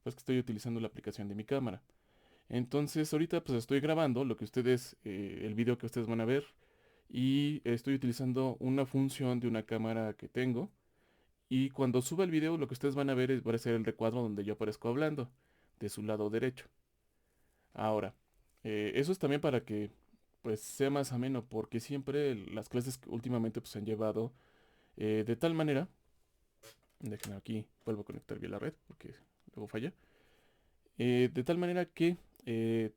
Pues que estoy utilizando la aplicación de mi cámara. Entonces ahorita pues estoy grabando lo que ustedes, el video que ustedes van a ver y estoy utilizando una función de una cámara que tengo y cuando suba el video lo que ustedes van a ver va a ser el recuadro donde yo aparezco hablando de su lado derecho. Ahora, eso es también para que pues sea más ameno porque siempre las clases que últimamente pues se han llevado de tal manera, déjenme aquí, vuelvo a conectar bien la red porque luego falla, de tal manera que eh,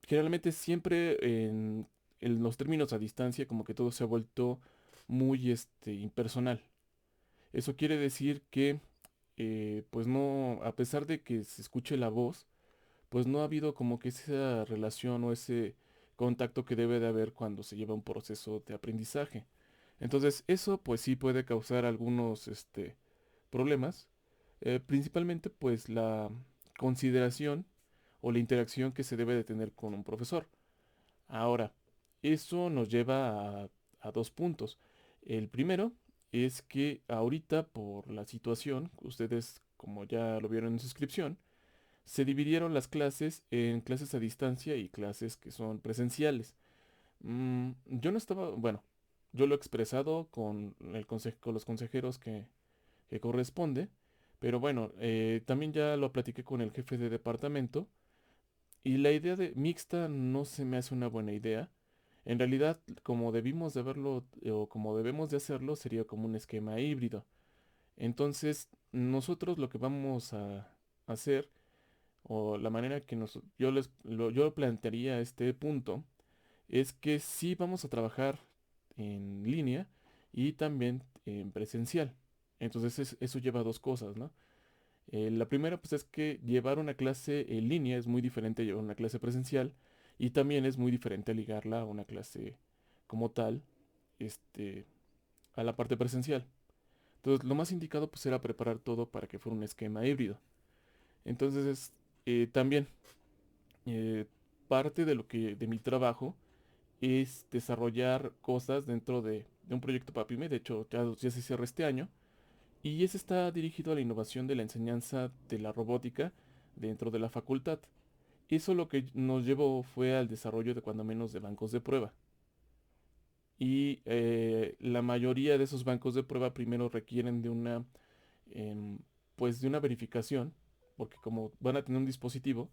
generalmente siempre en los términos a distancia como que todo se ha vuelto muy impersonal. Eso quiere decir que pues no, a pesar de que se escuche la voz, pues no ha habido como que esa relación o ese contacto que debe de haber cuando se lleva un proceso de aprendizaje. Entonces eso pues sí puede causar algunos problemas, principalmente pues la consideración o la interacción que se debe de tener con un profesor. Ahora, eso nos lleva a dos puntos. El primero es que ahorita por la situación, ustedes como ya lo vieron en su inscripción, se dividieron las clases en clases a distancia y clases que son presenciales. Yo no estaba, bueno, yo lo he expresado con con los consejeros que corresponde, pero bueno, también ya lo platiqué con el jefe de departamento y la idea de mixta no se me hace una buena idea. En realidad, como debimos de haberlo o como debemos de hacerlo, sería como un esquema híbrido. Entonces, nosotros lo que vamos a hacer, o la manera que yo plantearía este punto, es que sí vamos a trabajar en línea y también en presencial. Entonces, eso lleva a dos cosas, ¿no? La primera, pues es que llevar una clase en línea es muy diferente a llevar una clase presencial y también es muy diferente a ligarla a una clase como tal, este, a la parte presencial. Entonces, lo más indicado pues era preparar todo para que fuera un esquema híbrido. Entonces, también eh, parte de lo que de mi trabajo es desarrollar cosas dentro de un proyecto para PyME. De hecho, ya se cierra este año. Y ese está dirigido a la innovación de la enseñanza de la robótica dentro de la facultad. Eso lo que nos llevó fue al desarrollo de cuando menos de bancos de prueba. Y la mayoría de esos bancos de prueba primero requieren de em, pues de una verificación, porque como van a tener un dispositivo,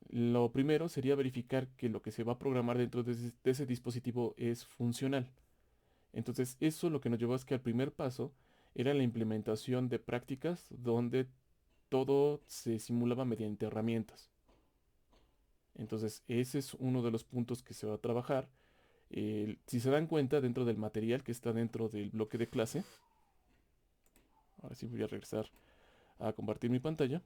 lo primero sería verificar que lo que se va a programar dentro de ese dispositivo es funcional. Entonces, eso lo que nos llevó es que al primer paso era la implementación de prácticas donde todo se simulaba mediante herramientas. Entonces, ese es uno de los puntos que se va a trabajar. Si se dan cuenta, dentro del material que está dentro del bloque de clase, ahora sí voy a regresar a compartir mi pantalla.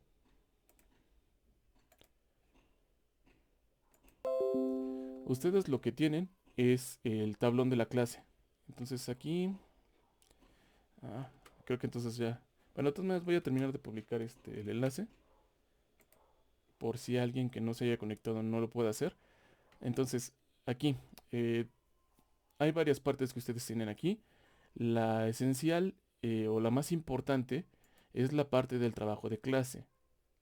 Ustedes lo que tienen es el tablón de la clase. Entonces aquí, ah, creo que entonces ya. Bueno, de todas maneras voy a terminar de publicar el enlace por si alguien que no se haya conectado no lo puede hacer. Entonces, aquí eh, hay varias partes que ustedes tienen aquí. La esencial o la más importante es la parte del trabajo de clase.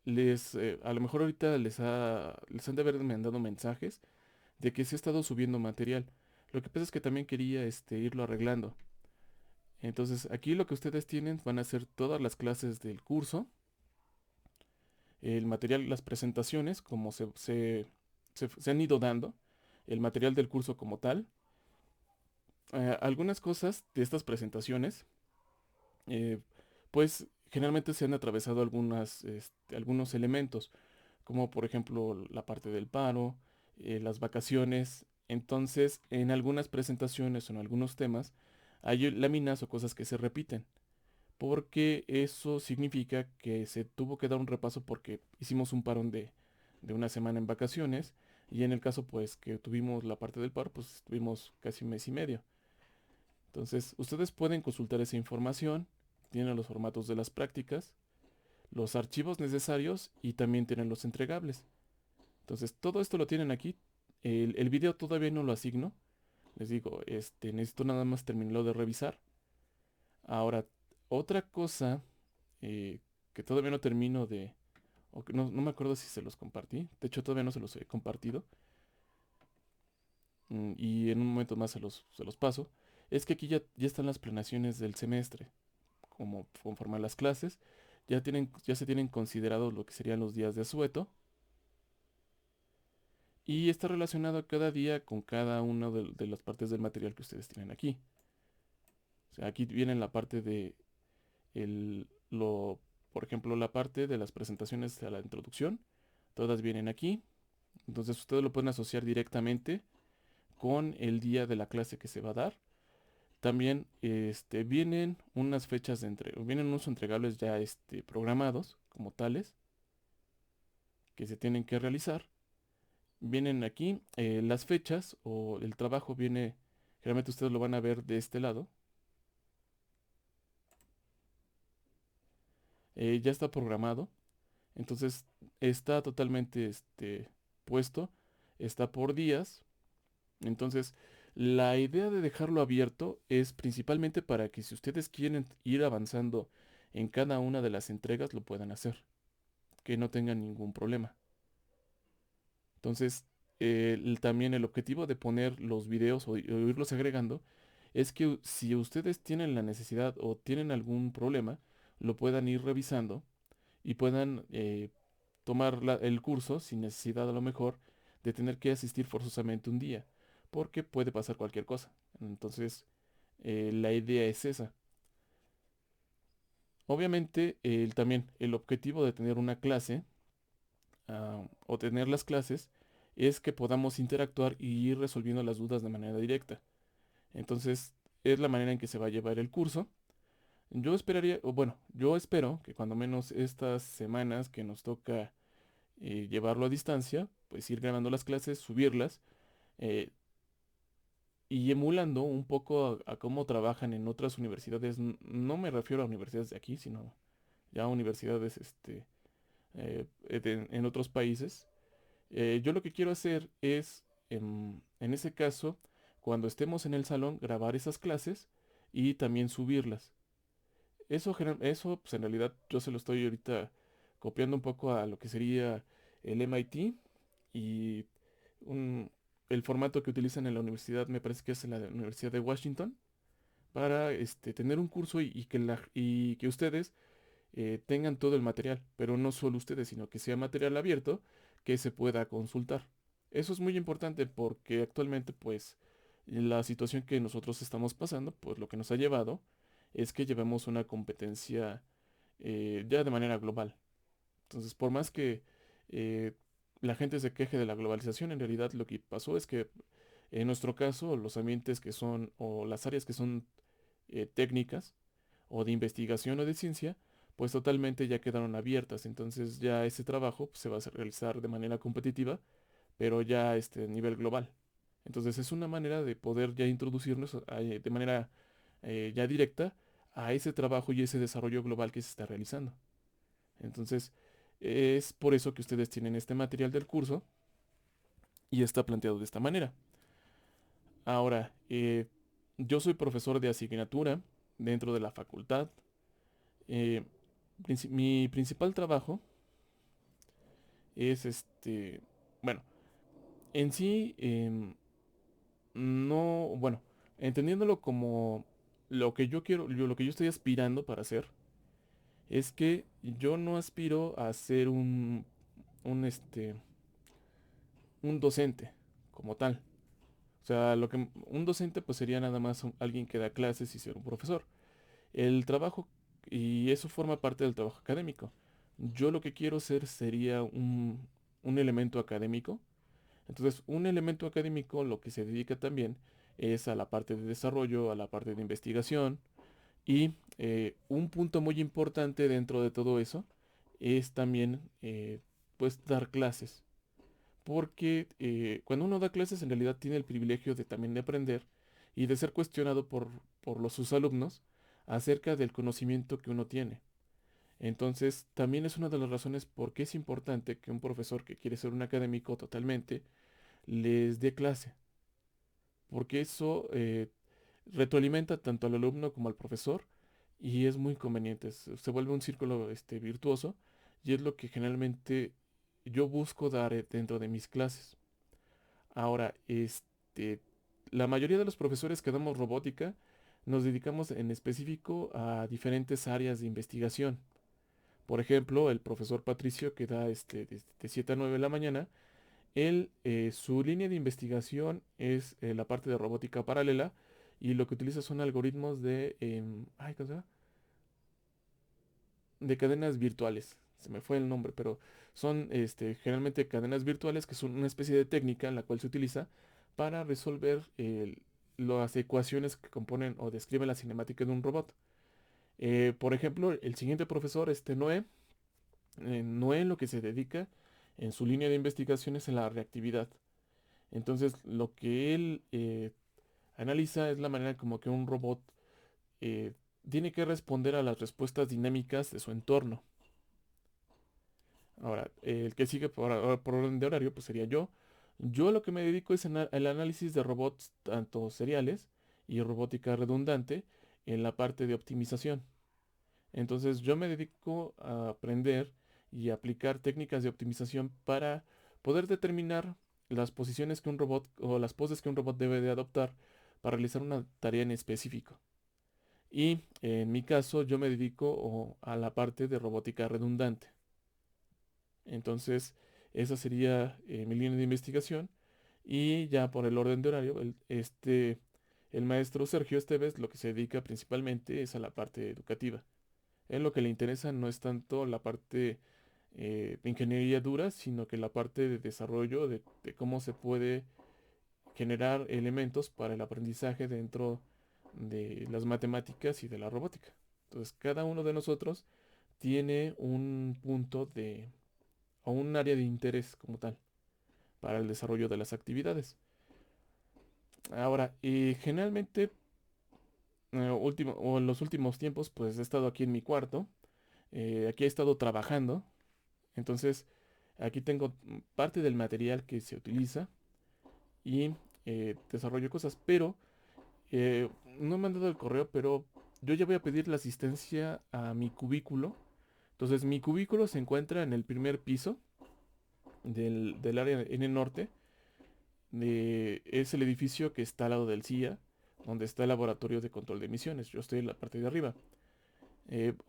A lo mejor ahorita les han de haber mandado mensajes de que se ha estado subiendo material. Lo que pasa es que también quería irlo arreglando. Entonces, aquí lo que ustedes tienen van a ser todas las clases del curso, el material, las presentaciones, como se han ido dando, el material del curso como tal. Algunas cosas de estas presentaciones, eh, pues generalmente se han atravesado algunos elementos, como por ejemplo la parte del paro, las vacaciones. Entonces, en algunas presentaciones o en algunos temas, hay láminas o cosas que se repiten, porque eso significa que se tuvo que dar un repaso porque hicimos un parón de una semana en vacaciones, y en el caso pues que tuvimos la parte del paro, pues tuvimos casi un mes y medio. Entonces, ustedes pueden consultar esa información, tienen los formatos de las prácticas, los archivos necesarios y también tienen los entregables. Entonces, todo esto lo tienen aquí. El video todavía no lo asigno. Les digo, necesito nada más terminarlo de revisar. Ahora, otra cosa que todavía no termino o que no me acuerdo si se los compartí, de hecho todavía no se los he compartido, y en un momento más se los paso, es que aquí ya están las planeaciones del semestre, como conforme a las clases, ya se tienen considerados lo que serían los días de asueto, y está relacionado cada día con cada una de las partes del material que ustedes tienen aquí. O sea, aquí viene la parte de por ejemplo, la parte de las presentaciones a la introducción, todas vienen aquí. Entonces ustedes lo pueden asociar directamente con el día de la clase que se va a dar. También vienen unas fechas vienen unos entregables ya programados como tales que se tienen que realizar. Vienen aquí las fechas o el trabajo viene, generalmente ustedes lo van a ver de este lado. Ya está programado. Entonces está totalmente puesto. Está por días. Entonces la idea de dejarlo abierto es principalmente para que si ustedes quieren ir avanzando en cada una de las entregas lo puedan hacer. Que no tengan ningún problema. Entonces, también el objetivo de poner los videos o irlos agregando es que si ustedes tienen la necesidad o tienen algún problema, lo puedan ir revisando y puedan tomar el curso sin necesidad a lo mejor de tener que asistir forzosamente un día, porque puede pasar cualquier cosa. Entonces, la idea es esa. Obviamente, también el objetivo de tener una clase o tener las clases es que podamos interactuar y ir resolviendo las dudas de manera directa. Entonces, es la manera en que se va a llevar el curso. Yo esperaría, o bueno, yo espero que cuando menos estas semanas que nos toca llevarlo a distancia, pues ir grabando las clases, subirlas eh, y emulando un poco a cómo trabajan en otras universidades. No me refiero a universidades de aquí, sino ya a universidades en otros países. Yo lo que quiero hacer es, en ese caso, cuando estemos en el salón, grabar esas clases y también subirlas. Eso pues en realidad yo se lo estoy ahorita copiando un poco a lo que sería el MIT y un- el formato que utilizan en la universidad, me parece que es en la Universidad de Washington, para tener un curso y que ustedes tengan todo el material, pero no solo ustedes, sino que sea material abierto que se pueda consultar. Eso es muy importante porque actualmente, pues, la situación que nosotros estamos pasando, pues lo que nos ha llevado es que llevemos una competencia ya de manera global. Entonces, por más que eh, la gente se queje de la globalización, en realidad lo que pasó es que en nuestro caso, los ambientes que son, o las áreas que son técnicas, o de investigación o de ciencia, pues totalmente ya quedaron abiertas. Entonces ya ese trabajo pues, se va a realizar de manera competitiva, pero ya a nivel global. Entonces es una manera de poder ya introducirnos de manera ya directa a ese trabajo y ese desarrollo global que se está realizando. Entonces es por eso que ustedes tienen este material del curso y está planteado de esta manera. Ahora, yo soy profesor de asignatura dentro de la facultad. Eh, Mi principal trabajo es bueno, en sí, no, bueno, entendiéndolo como lo que yo quiero, lo que yo estoy aspirando para hacer, es que yo no aspiro a ser un, un docente como tal. O sea, un docente pues sería nada más alguien que da clases y ser un profesor. El trabajo, y eso forma parte del trabajo académico. Yo lo que quiero ser sería un elemento académico. Entonces, un elemento académico lo que se dedica también es a la parte de desarrollo, a la parte de investigación. Y un punto muy importante dentro de todo eso es también pues dar clases. Porque cuando uno da clases en realidad tiene el privilegio de también de aprender y de ser cuestionado por sus alumnos acerca del conocimiento que uno tiene. Entonces, también es una de las razones por qué es importante que un profesor que quiere ser un académico totalmente les dé clase, porque eso retroalimenta tanto al alumno como al profesor y es muy conveniente. Se vuelve un círculo virtuoso y es lo que generalmente yo busco dar dentro de mis clases. Ahora, la mayoría de los profesores que damos robótica nos dedicamos en específico a diferentes áreas de investigación. Por ejemplo, el profesor Patricio que da de 7 a 9 de la mañana, él, su línea de investigación es la parte de robótica paralela y lo que utiliza son algoritmos ¿cómo se llama? De cadenas virtuales. Se me fue el nombre, pero son generalmente cadenas virtuales que son una especie de técnica en la cual se utiliza para resolver las ecuaciones que componen o describen la cinemática de un robot. Por ejemplo, el siguiente profesor, Noé, Noé lo que se dedica en su línea de investigación es en la reactividad. Entonces, lo que él analiza es la manera como que un robot eh, tiene que responder a las respuestas dinámicas de su entorno. Ahora, el que sigue por orden de horario, pues sería yo. Yo lo que me dedico es el análisis de robots, tanto seriales y robótica redundante, en la parte de optimización. Entonces, yo me dedico a aprender y aplicar técnicas de optimización para poder determinar las posiciones que un robot o las poses que un robot debe de adoptar para realizar una tarea en específico. Y en mi caso, yo me dedico a la parte de robótica redundante. Entonces, esa sería mi línea de investigación. Y ya por el orden de horario, el maestro Sergio Esteves lo que se dedica principalmente es a la parte educativa. Él lo que le interesa no es tanto la parte de ingeniería dura, sino que la parte de desarrollo de cómo se puede generar elementos para el aprendizaje dentro de las matemáticas y de la robótica. Entonces, cada uno de nosotros tiene un punto o un área de interés como tal para el desarrollo de las actividades. Ahora, generalmente, o en los últimos tiempos, pues he estado aquí en mi cuarto, aquí he estado trabajando, entonces aquí tengo parte del material que se utiliza y desarrollo cosas, pero no me han dado el correo, pero yo ya voy a pedir la asistencia a mi cubículo. Entonces, mi cubículo se encuentra en el primer piso del área N Norte. Es el edificio que está al lado del CIA, donde está el laboratorio de control de emisiones. Yo estoy en la parte de arriba.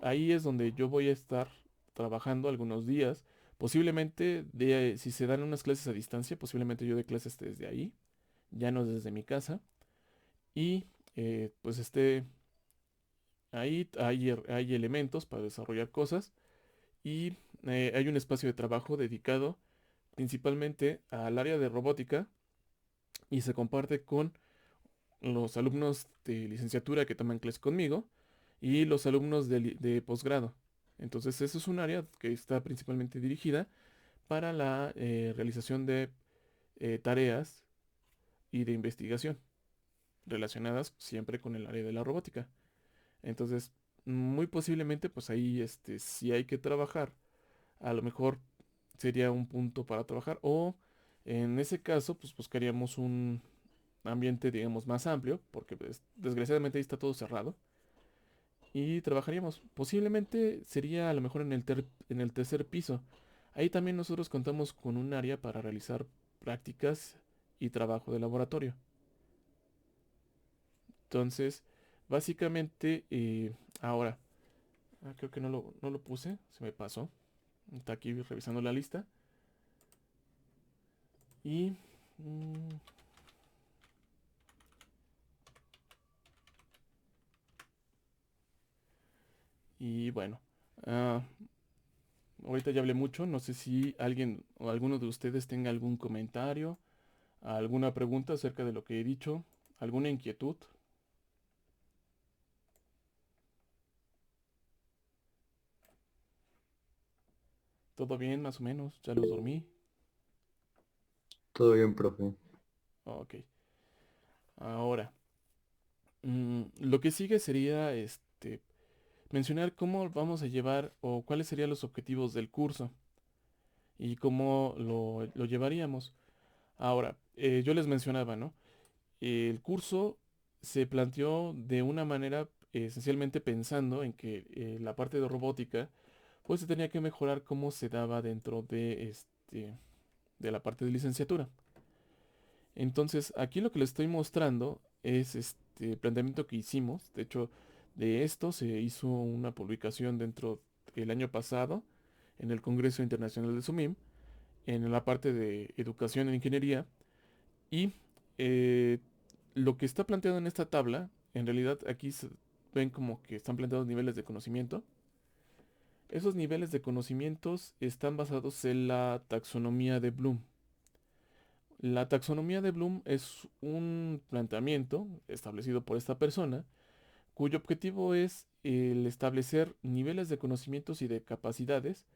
Ahí es donde yo voy a estar trabajando algunos días. Posiblemente, si se dan unas clases a distancia, posiblemente yo dé clases desde ahí, ya no desde mi casa. Y pues ahí hay elementos para desarrollar cosas y hay un espacio de trabajo dedicado principalmente al área de robótica y se comparte con los alumnos de licenciatura que toman clases conmigo y los alumnos de posgrado. Entonces, eso es un área que está principalmente dirigida para la realización de tareas y de investigación relacionadas siempre con el área de la robótica. Entonces, muy posiblemente, pues ahí, si hay que trabajar, a lo mejor sería un punto para trabajar o en ese caso, pues buscaríamos un ambiente, digamos, más amplio, porque pues, desgraciadamente ahí está todo cerrado. Y trabajaríamos. Posiblemente sería a lo mejor en el tercer piso. Ahí también nosotros contamos con un área para realizar prácticas y trabajo de laboratorio. Entonces, básicamente, ahora, creo que no lo puse, se me pasó. Está aquí revisando la lista. Y, mm, y bueno, ah, ahorita ya hablé mucho. No sé si alguien o alguno de ustedes tenga algún comentario, alguna pregunta acerca de lo que he dicho, alguna inquietud. ¿Todo bien, más o menos? ¿Ya los dormí? Todo bien, profe. Ok. Ahora, lo que sigue sería mencionar cómo vamos a llevar o cuáles serían los objetivos del curso y cómo lo llevaríamos. Ahora, yo les mencionaba, ¿no? El curso se planteó de una manera esencialmente pensando en que la parte de robótica pues se tenía que mejorar cómo se daba dentro de la parte de licenciatura. Entonces, aquí lo que les estoy mostrando es este planteamiento que hicimos. De hecho, de esto se hizo una publicación dentro del año pasado en el Congreso Internacional de SUMIM, en la parte de educación en ingeniería. Y eh, lo que está planteado en esta tabla, en realidad aquí ven como que están planteados niveles de conocimiento. Esos niveles de conocimientos están basados en la taxonomía de Bloom. La taxonomía de Bloom es un planteamiento establecido por esta persona cuyo objetivo es el establecer niveles de conocimientos y de capacidades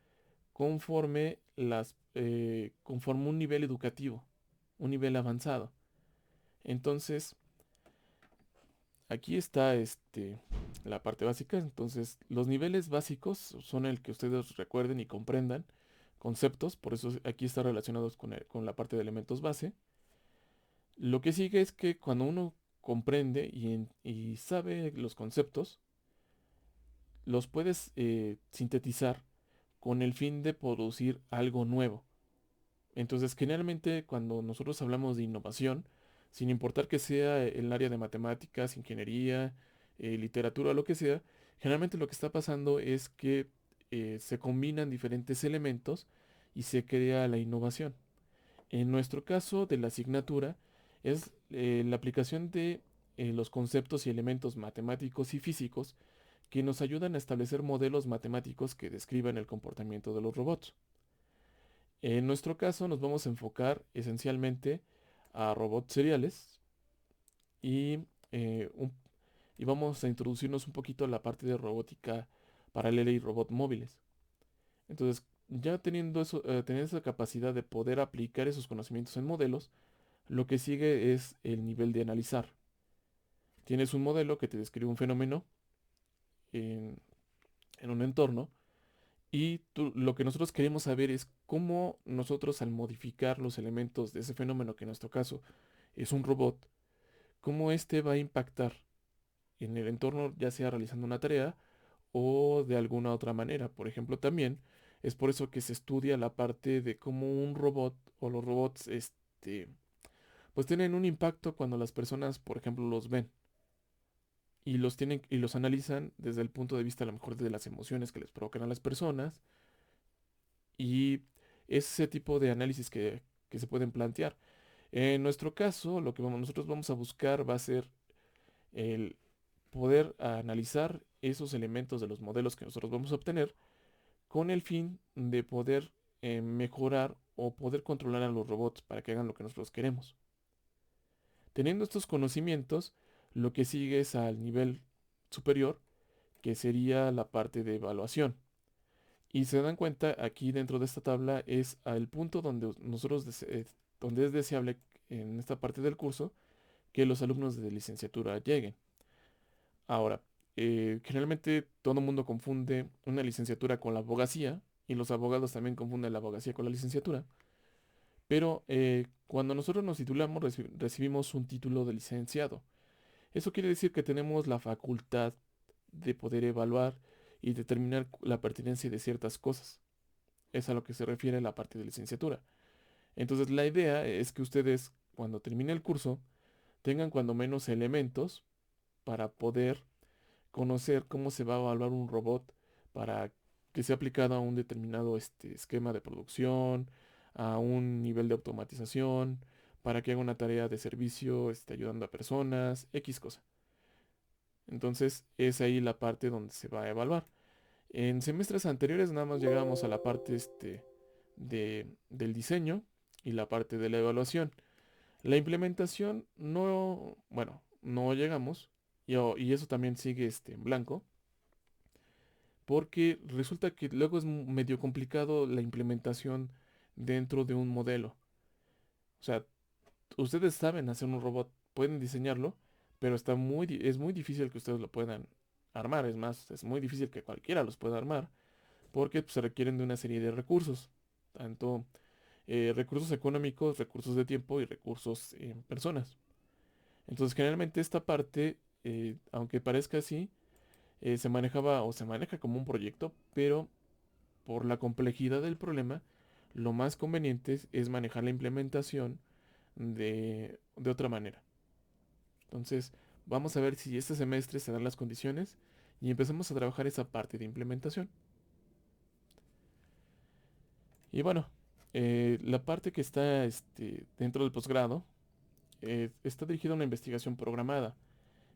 conforme un nivel educativo, un nivel avanzado. Entonces, aquí está la parte básica. Entonces, los niveles básicos son el que ustedes recuerden y comprendan conceptos, por eso aquí está relacionados con la parte de elementos base. Lo que sigue es que cuando uno comprende y sabe los conceptos, los puedes sintetizar con el fin de producir algo nuevo. Entonces, generalmente cuando nosotros hablamos de innovación, sin importar que sea el área de matemáticas, ingeniería, literatura o lo que sea, generalmente lo que está pasando es que se combinan diferentes elementos y se crea la innovación. En nuestro caso de la asignatura es la aplicación de los conceptos y elementos matemáticos y físicos que nos ayudan a establecer modelos matemáticos que describan el comportamiento de los robots. En nuestro caso nos vamos a enfocar esencialmente a robots seriales y, eh, un- y vamos a introducirnos un poquito a la parte de robótica paralela y robot móviles. Entonces, ya teniendo esa capacidad de poder aplicar esos conocimientos en modelos, lo que sigue es el nivel de analizar. Tienes un modelo que te describe un fenómeno en, en un entorno y lo que nosotros queremos saber es cómo nosotros al modificar los elementos de ese fenómeno, que en nuestro caso es un robot, cómo éste va a impactar en el entorno, ya sea realizando una tarea o de alguna otra manera. Por ejemplo, también es por eso que se estudia la parte de cómo un robot o los robots, pues tienen un impacto cuando las personas, por ejemplo, los ven y los analizan desde el punto de vista a lo mejor de las emociones que les provocan a las personas y ese tipo de análisis que se pueden plantear. En nuestro caso, lo que nosotros vamos a buscar va a ser el poder analizar esos elementos de los modelos que nosotros vamos a obtener con el fin de poder mejorar o poder controlar a los robots para que hagan lo que nosotros queremos. Teniendo estos conocimientos, lo que sigue es al nivel superior, que sería la parte de evaluación. Y se dan cuenta, aquí dentro de esta tabla es al punto donde donde es deseable en esta parte del curso que los alumnos de licenciatura lleguen. Ahora, generalmente todo el mundo confunde una licenciatura con la abogacía y los abogados también confunden la abogacía con la licenciatura. Pero cuando nosotros nos titulamos recibimos un título de licenciado. Eso quiere decir que tenemos la facultad de poder evaluar y determinar la pertinencia de ciertas cosas. Es a lo que se refiere la parte de licenciatura. Entonces la idea es que ustedes, cuando termine el curso, tengan cuando menos elementos para poder conocer cómo se va a evaluar un robot para que sea aplicado a un determinado esquema de producción, a un nivel de automatización, para que haga una tarea de servicio, ayudando a personas, X cosa. Entonces es ahí la parte donde se va a evaluar. En semestres anteriores nada más llegábamos a la parte del diseño y la parte de la evaluación. La implementación no, bueno, no llegamos y eso también sigue en blanco porque resulta que luego es medio complicado la implementación dentro de un modelo. O sea, ustedes saben hacer un robot, pueden diseñarlo, pero es muy difícil que ustedes lo puedan armar. Es más, es muy difícil que cualquiera los pueda armar porque pues, se requieren de una serie de recursos, tanto recursos económicos, recursos de tiempo y recursos en personas. Entonces, generalmente esta parte, aunque parezca así, se manejaba o se maneja como un proyecto, pero por la complejidad del problema, lo más conveniente es manejar la implementación de otra manera. Entonces, vamos a ver si este semestre se dan las condiciones y empezamos a trabajar esa parte de implementación. Y bueno, la parte que está dentro del posgrado está dirigida a una investigación programada.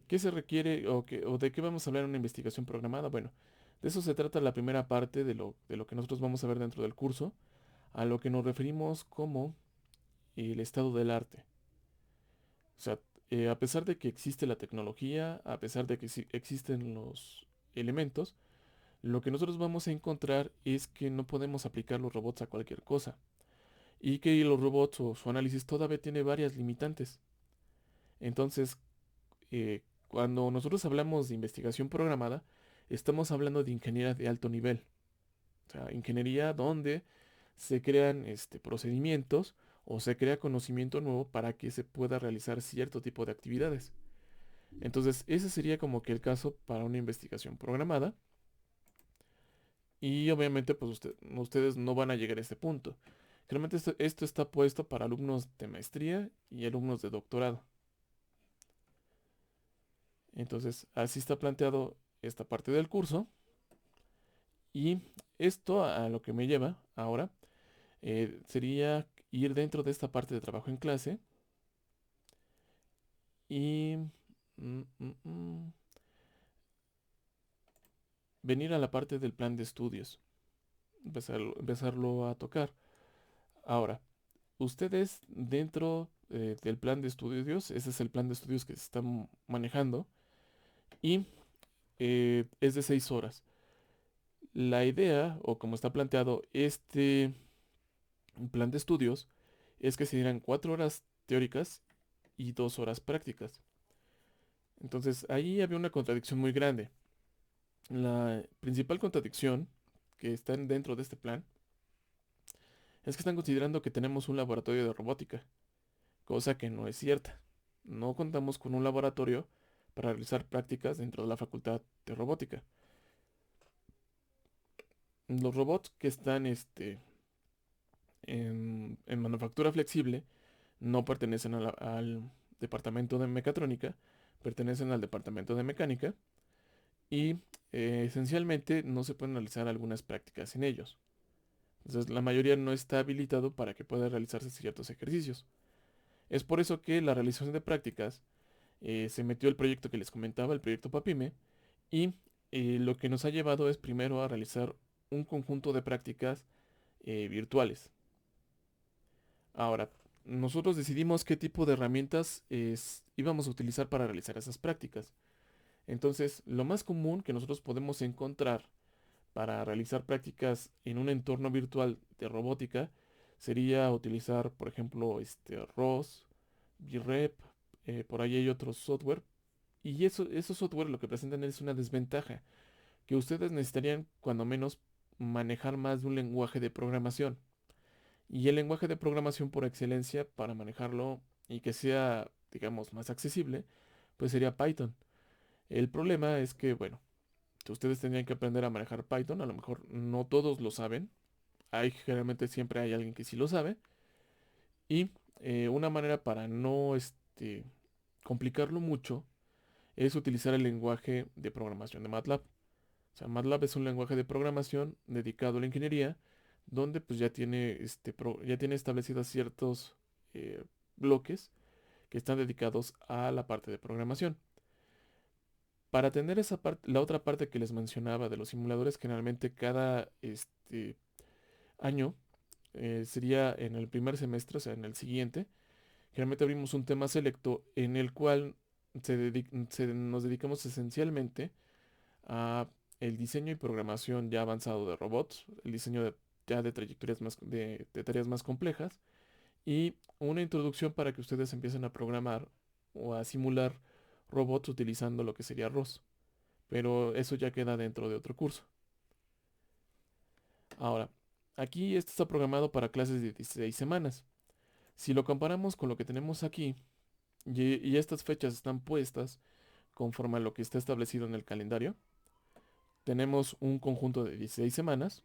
¿Qué se requiere o de qué vamos a hablar en una investigación programada? Bueno, de eso se trata la primera parte de lo que nosotros vamos a ver dentro del curso, a lo que nos referimos como el estado del arte. O sea, a pesar de que existe la tecnología, a pesar de que existen los elementos, lo que nosotros vamos a encontrar es que no podemos aplicar los robots a cualquier cosa. Y que los robots o su análisis todavía tiene varias limitantes. Entonces, cuando nosotros hablamos de investigación programada, estamos hablando de ingeniería de alto nivel. O sea, ingeniería donde se crean procedimientos o se crea conocimiento nuevo para que se pueda realizar cierto tipo de actividades. Entonces, ese sería como que el caso para una investigación programada. Y obviamente, pues ustedes no van a llegar a este punto. Realmente esto está puesto para alumnos de maestría y alumnos de doctorado. Entonces, así está planteado esta parte del curso. Y esto a lo que me lleva ahora sería ir dentro de esta parte de trabajo en clase y mm, mm, mm, venir a la parte del plan de estudios, empezarlo a tocar. Ahora, ustedes dentro del plan de estudios, ese es el plan de estudios que se está manejando y es de 6 horas. La idea, o como está planteado plan de estudios, es que se dieran 4 horas teóricas y 2 horas prácticas. Entonces ahí había una contradicción muy grande. La principal contradicción que está dentro de este plan es que están considerando que tenemos un laboratorio de robótica, cosa que no es cierta. No contamos con un laboratorio para realizar prácticas dentro de la facultad de robótica. Los robots que están en manufactura flexible no pertenecen al departamento de mecatrónica, pertenecen al departamento de mecánica y esencialmente no se pueden realizar algunas prácticas en ellos. Entonces la mayoría no está habilitado para que pueda realizarse ciertos ejercicios. Es por eso que la realización de prácticas se metió el proyecto que les comentaba, el proyecto Papime, y lo que nos ha llevado es primero a realizar un conjunto de prácticas virtuales. Ahora, nosotros decidimos qué tipo de herramientas íbamos a utilizar para realizar esas prácticas. Entonces, lo más común que nosotros podemos encontrar para realizar prácticas en un entorno virtual de robótica sería utilizar, por ejemplo, ROS, VREP, por ahí hay otros software. Y esos software lo que presentan es una desventaja, que ustedes necesitarían cuando menos manejar más de un lenguaje de programación. Y el lenguaje de programación por excelencia para manejarlo y que sea, digamos, más accesible, pues sería Python. El problema es que, bueno, ustedes tendrían que aprender a manejar Python, a lo mejor no todos lo saben, generalmente siempre hay alguien que sí lo sabe, y una manera para no complicarlo mucho es utilizar el lenguaje de programación de MATLAB. O sea, MATLAB es un lenguaje de programación dedicado a la ingeniería, donde pues ya tiene establecidos ciertos eh, bloques que están dedicados a la parte de programación. Para tener esa parte, la otra parte que les mencionaba de los simuladores, generalmente cada año sería en el primer semestre, o sea, en el siguiente, generalmente abrimos un tema selecto en el cual nos dedicamos esencialmente a el diseño y programación ya avanzado de robots, el diseño ya de trayectorias de tareas más complejas y una introducción para que ustedes empiecen a programar o a simular robots utilizando lo que sería ROS. Pero eso ya queda dentro de otro curso. Ahora, aquí esto está programado para clases de 16 semanas. Si lo comparamos con lo que tenemos aquí, y estas fechas están puestas conforme a lo que está establecido en el calendario, tenemos un conjunto de 16 semanas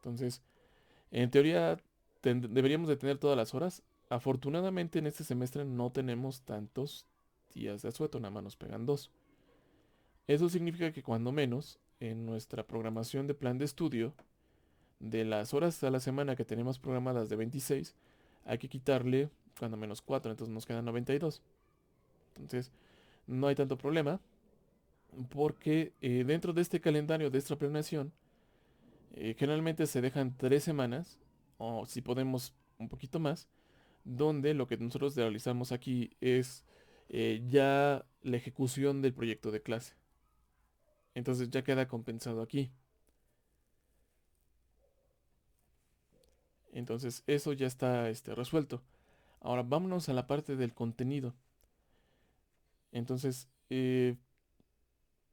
Entonces, en teoría, deberíamos de tener todas las horas. Afortunadamente en este semestre no tenemos tantos días de asueto, nada más nos pegan dos. Eso significa que cuando menos, en nuestra programación de plan de estudio, de las horas a la semana que tenemos programadas de 26, hay que quitarle cuando menos 4, entonces nos quedan 92. Entonces, no hay tanto problema, porque dentro de este calendario de esta planeación, generalmente se dejan 3 semanas, o si podemos un poquito más, donde lo que nosotros realizamos aquí es ya la ejecución del proyecto de clase. Entonces ya queda compensado aquí. Entonces eso ya está resuelto. Ahora vámonos a la parte del contenido. Entonces,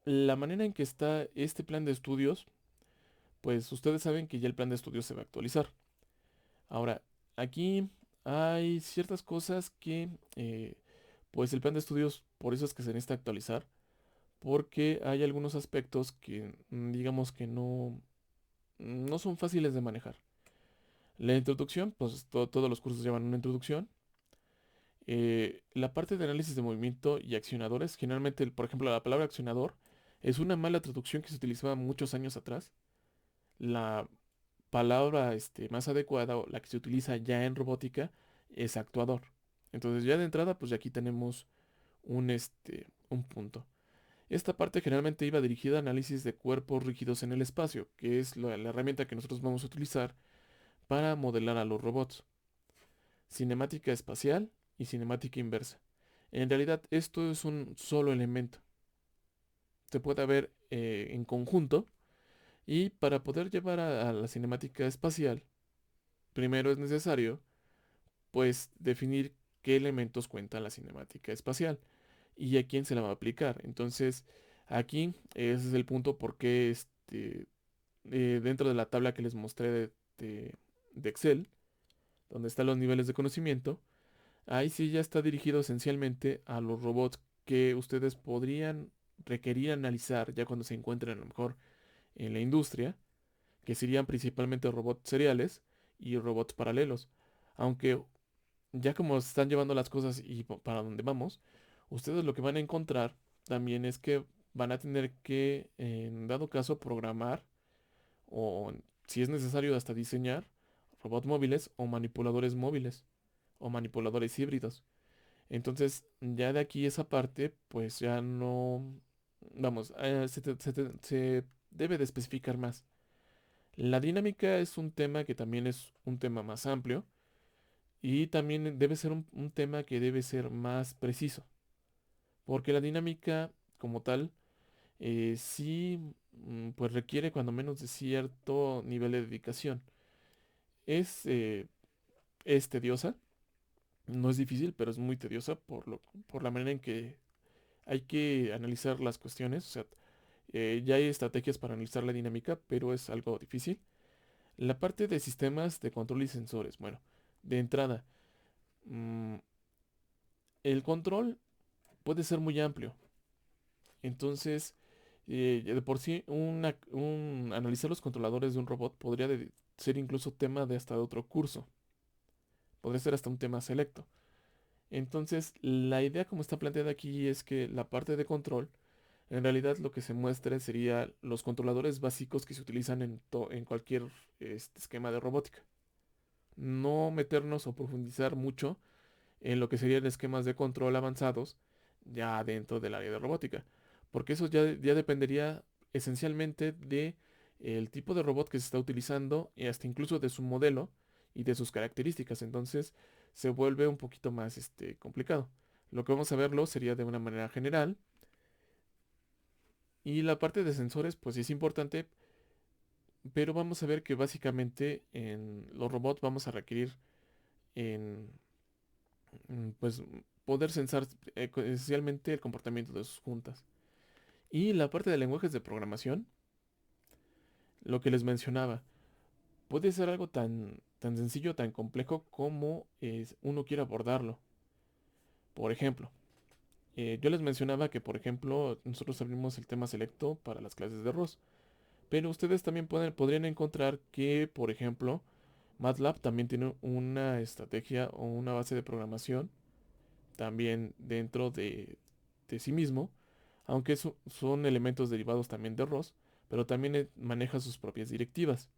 la manera en que está este plan de estudios, pues ustedes saben que ya el plan de estudios se va a actualizar. Ahora, aquí hay ciertas cosas que, pues el plan de estudios, por eso es que se necesita actualizar, porque hay algunos aspectos que digamos que no son fáciles de manejar. La introducción, pues todos los cursos llevan una introducción. La parte de análisis de movimiento y accionadores, generalmente, por ejemplo, la palabra accionador es una mala traducción que se utilizaba muchos años atrás. La palabra más adecuada, o la que se utiliza ya en robótica, es actuador. Entonces ya de entrada, pues ya aquí tenemos un punto. Esta parte generalmente iba dirigida a análisis de cuerpos rígidos en el espacio, que es la herramienta que nosotros vamos a utilizar para modelar a los robots. Cinemática espacial y cinemática inversa. En realidad esto es un solo elemento. Se puede ver en conjunto y para poder llevar a la cinemática espacial, primero es necesario pues definir qué elementos cuenta la cinemática espacial y a quién se la va a aplicar. Entonces, aquí ese es el punto por qué dentro de la tabla que les mostré de- de Excel, donde están los niveles de conocimiento, ahí sí ya está dirigido esencialmente a los robots que ustedes podrían requerir analizar ya cuando se encuentren a lo mejor en la industria, que serían principalmente robots seriales y robots paralelos. Aunque ya como se están llevando las cosas y para donde vamos, ustedes lo que van a encontrar también es que van a tener que, en dado caso, programar o, si es necesario, hasta diseñar robots móviles o manipuladores móviles o manipuladores híbridos. Entonces, ya de aquí esa parte, pues ya no, vamos, se debe de especificar más. La dinámica es un tema que también es un tema más amplio y también debe ser un tema que debe ser más preciso, porque la dinámica como tal sí pues requiere cuando menos de cierto nivel de dedicación. Es, eh, es tediosa, no es difícil, pero es muy tediosa por la manera en que hay que analizar las cuestiones. O sea, ya hay estrategias para analizar la dinámica, pero es algo difícil. La parte de sistemas de control y sensores. Bueno, de entrada, mm, el control puede ser muy amplio. Entonces, ya de por sí, analizar los controladores de un robot podría ser incluso tema de hasta otro curso. Podría ser hasta un tema selecto. Entonces, la idea como está planteada aquí es que la parte de control, en realidad lo que se muestra sería los controladores básicos que se utilizan en cualquier esquema de robótica. No meternos o profundizar mucho en lo que serían esquemas de control avanzados ya dentro del área de robótica. Porque eso ya dependería esencialmente de el tipo de robot que se está utilizando y hasta incluso de su modelo y de sus características. Entonces se vuelve un poquito más complicado. Lo que vamos a verlo sería de una manera general. Y la parte de sensores, pues sí es importante, pero vamos a ver que básicamente en los robots vamos a requerir en, pues poder sensar esencialmente el comportamiento de sus juntas. Y la parte de lenguajes de programación, lo que les mencionaba, puede ser algo tan sencillo, tan complejo como uno quiere abordarlo. Por ejemplo, yo les mencionaba que, por ejemplo, nosotros abrimos el tema selecto para las clases de ROS. Pero ustedes también podrían encontrar que, por ejemplo, MATLAB también tiene una estrategia o una base de programación también dentro de sí mismo, aunque son elementos derivados también de ROS, pero también maneja sus propias directivas.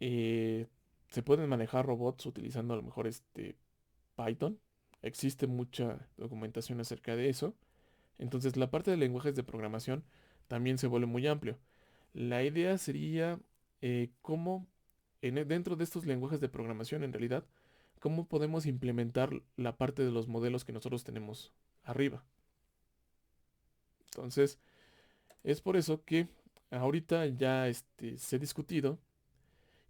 Eh, Se pueden manejar robots utilizando a lo mejor Python. Existe mucha documentación acerca de eso. Entonces la parte de lenguajes de programación también se vuelve muy amplio. La idea sería cómo dentro de estos lenguajes de programación en realidad, cómo podemos implementar la parte de los modelos que nosotros tenemos arriba. Entonces, es por eso que ahorita ya se ha discutido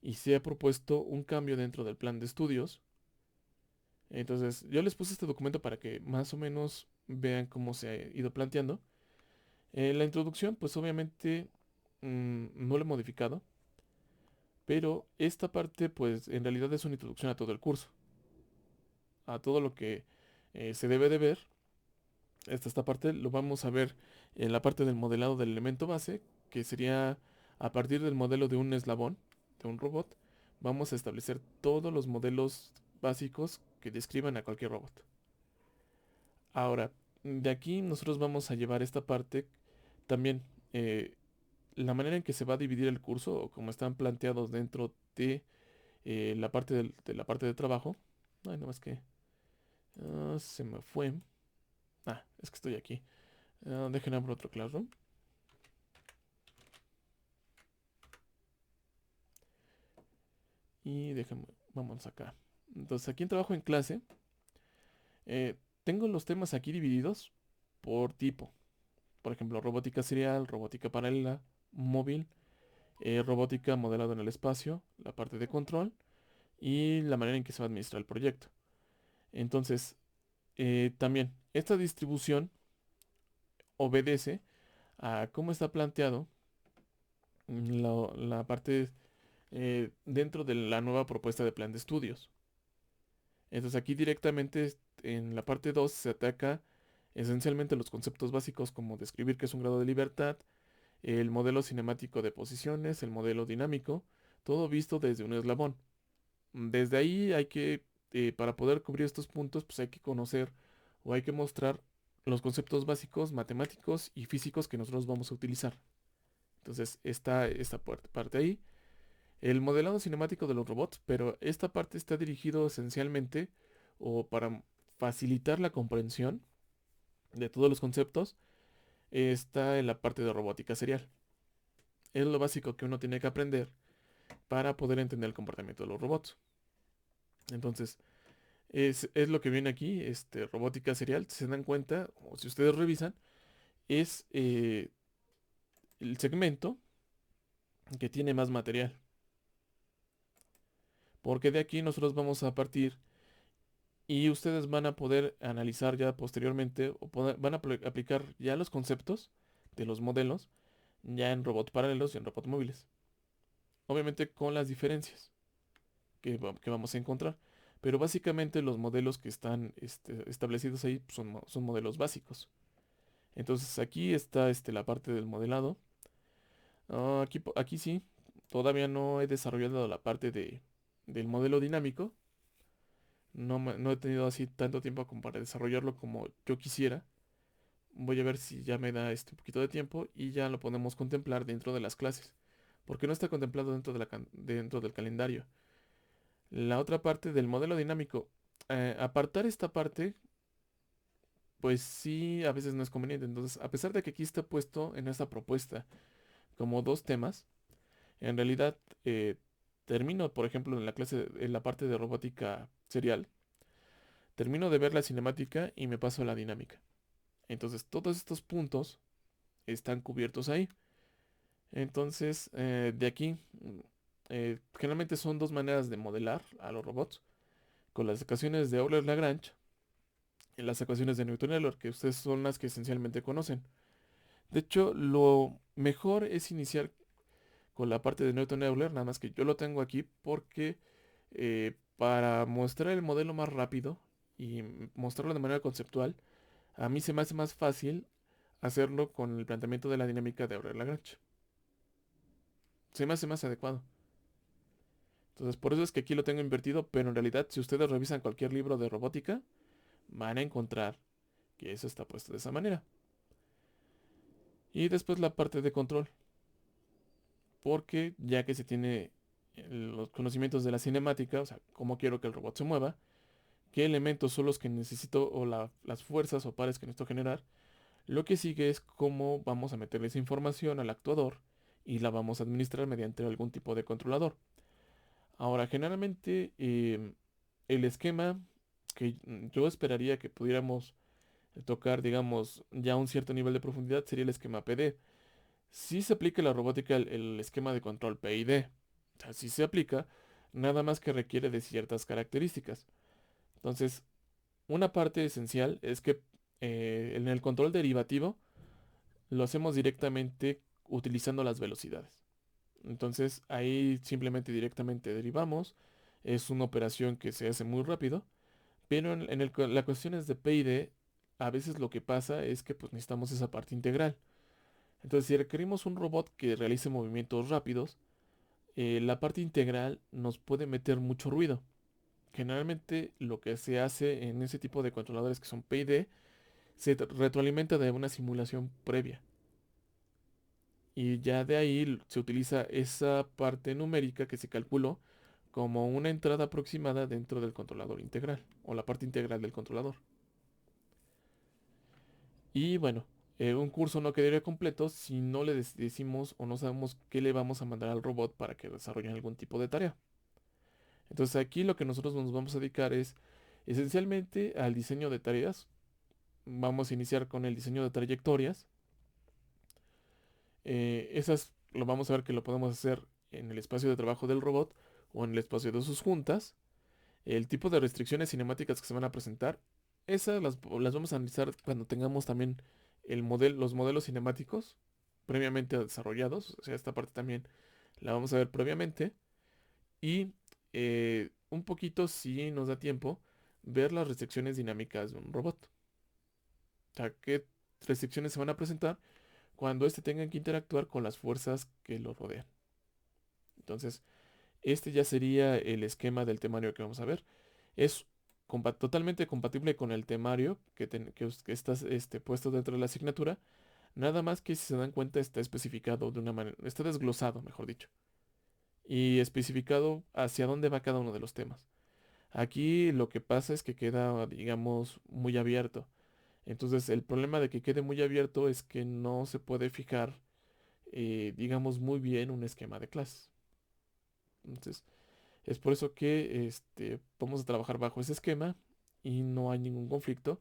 y se ha propuesto un cambio dentro del plan de estudios. Entonces, yo les puse este documento para que más o menos vean cómo se ha ido planteando. La introducción, pues obviamente no lo he modificado, pero esta parte, pues en realidad es una introducción a todo el curso, a todo lo que se debe de ver. Esta parte lo vamos a ver en la parte del modelado del elemento base, que sería a partir del modelo de un eslabón, de un robot, vamos a establecer todos los modelos básicos que describan a cualquier robot. Ahora, de aquí nosotros vamos a llevar esta parte también, eh, la manera en que se va a dividir el curso, o como están planteados dentro de la parte de la parte de trabajo. Ay, no más que se me fue. Ah, es que estoy aquí. Déjenme abrir otro Classroom. Y déjenme, vamos acá. Entonces aquí en trabajo en clase, tengo los temas aquí divididos por tipo. Por ejemplo, robótica serial, robótica paralela, móvil, robótica modelado en el espacio, la parte de control y la manera en que se va a administrar el proyecto. Entonces, también esta distribución obedece a cómo está planteado la parte dentro de la nueva propuesta de plan de estudios. Entonces aquí directamente en la parte 2 se ataca esencialmente los conceptos básicos como describir qué es un grado de libertad, el modelo cinemático de posiciones, el modelo dinámico, todo visto desde un eslabón. Desde ahí hay que, para poder cubrir estos puntos, pues hay que conocer o hay que mostrar los conceptos básicos matemáticos y físicos que nosotros vamos a utilizar. Entonces está esta parte ahí. El modelado cinemático de los robots, pero esta parte está dirigido esencialmente o para facilitar la comprensión de todos los conceptos, está en la parte de robótica serial. Es lo básico que uno tiene que aprender para poder entender el comportamiento de los robots. Entonces, es lo que viene aquí, robótica serial, si se dan cuenta, o si ustedes revisan, es el segmento que tiene más material. Porque de aquí nosotros vamos a partir y ustedes van a poder analizar ya posteriormente o van a aplicar ya los conceptos de los modelos ya en robots paralelos y en robots móviles. Obviamente con las diferencias que vamos a encontrar. Pero básicamente los modelos que están establecidos ahí son modelos básicos. Entonces aquí está la parte del modelado. Aquí sí, todavía no he desarrollado la parte del modelo dinámico. No he tenido así tanto tiempo como para desarrollarlo como yo quisiera. Voy a ver si ya me da un poquito de tiempo y ya lo podemos contemplar dentro de las clases. Porque no está contemplado dentro del calendario. La otra parte del modelo dinámico. Apartar esta parte, pues sí, a veces no es conveniente. Entonces, a pesar de que aquí está puesto en esta propuesta como dos temas, en realidad termino, por ejemplo, en la clase, en la parte de robótica serial, termino de ver la cinemática y me paso a la dinámica. Entonces, todos estos puntos están cubiertos ahí. Entonces, de aquí, generalmente son dos maneras de modelar a los robots, con las ecuaciones de Euler-Lagrange y las ecuaciones de Newton-Euler, que ustedes son las que esencialmente conocen. De hecho, lo mejor es iniciar con la parte de Newton-Euler, nada más que yo lo tengo aquí porque para mostrar el modelo más rápido y mostrarlo de manera conceptual, a mí se me hace más fácil hacerlo con el planteamiento de la dinámica de Euler-Lagrange. se me hace más adecuado. Entonces, por eso es que aquí lo tengo invertido, pero en realidad, si ustedes revisan cualquier libro de robótica, van a encontrar que eso está puesto de esa manera. Y después la parte de control, porque ya que se tiene los conocimientos de la cinemática, o sea, cómo quiero que el robot se mueva, qué elementos son los que necesito o las fuerzas o pares que necesito generar, lo que sigue es cómo vamos a meterle esa información al actuador y la vamos a administrar mediante algún tipo de controlador. Ahora, generalmente el esquema que yo esperaría que pudiéramos tocar, digamos, ya un cierto nivel de profundidad sería el esquema PD. Si se aplica en la robótica el esquema de control PID. O sea, sí se aplica, nada más que requiere de ciertas características. Entonces, una parte esencial es que en el control derivativo lo hacemos directamente utilizando las velocidades. Entonces, ahí simplemente directamente derivamos. Es una operación que se hace muy rápido. Pero la cuestión es de PID, a veces lo que pasa es que pues, necesitamos esa parte integral. Entonces, si requerimos un robot que realice movimientos rápidos, la parte integral nos puede meter mucho ruido. Generalmente lo que se hace en ese tipo de controladores que son PID se retroalimenta de una simulación previa. Y ya de ahí se utiliza esa parte numérica que se calculó como una entrada aproximada dentro del controlador integral o la parte integral del controlador. Y bueno, un curso no quedaría completo si no le decimos o no sabemos qué le vamos a mandar al robot para que desarrolle algún tipo de tarea. Entonces aquí lo que nosotros nos vamos a dedicar es esencialmente al diseño de tareas. Vamos a iniciar con el diseño de trayectorias. Esas lo vamos a ver que lo podemos hacer en el espacio de trabajo del robot o en el espacio de sus juntas. El tipo de restricciones cinemáticas que se van a presentar, esas las vamos a analizar cuando tengamos también los modelos cinemáticos previamente desarrollados. O sea, esta parte también la vamos a ver previamente. Y un poquito, si nos da tiempo, ver las restricciones dinámicas de un robot. O sea, qué restricciones se van a presentar cuando éste tenga que interactuar con las fuerzas que lo rodean. Entonces, este ya sería el esquema del temario que vamos a ver. Es totalmente compatible con el temario que está puesto dentro de la asignatura. Nada más que si se dan cuenta está especificado de una manera, está desglosado, mejor dicho. Y especificado hacia dónde va cada uno de los temas. Aquí lo que pasa es que queda, digamos, muy abierto. Entonces el problema de que quede muy abierto es que no se puede fijar, digamos, muy bien un esquema de clases. Entonces es por eso que vamos a trabajar bajo ese esquema y no hay ningún conflicto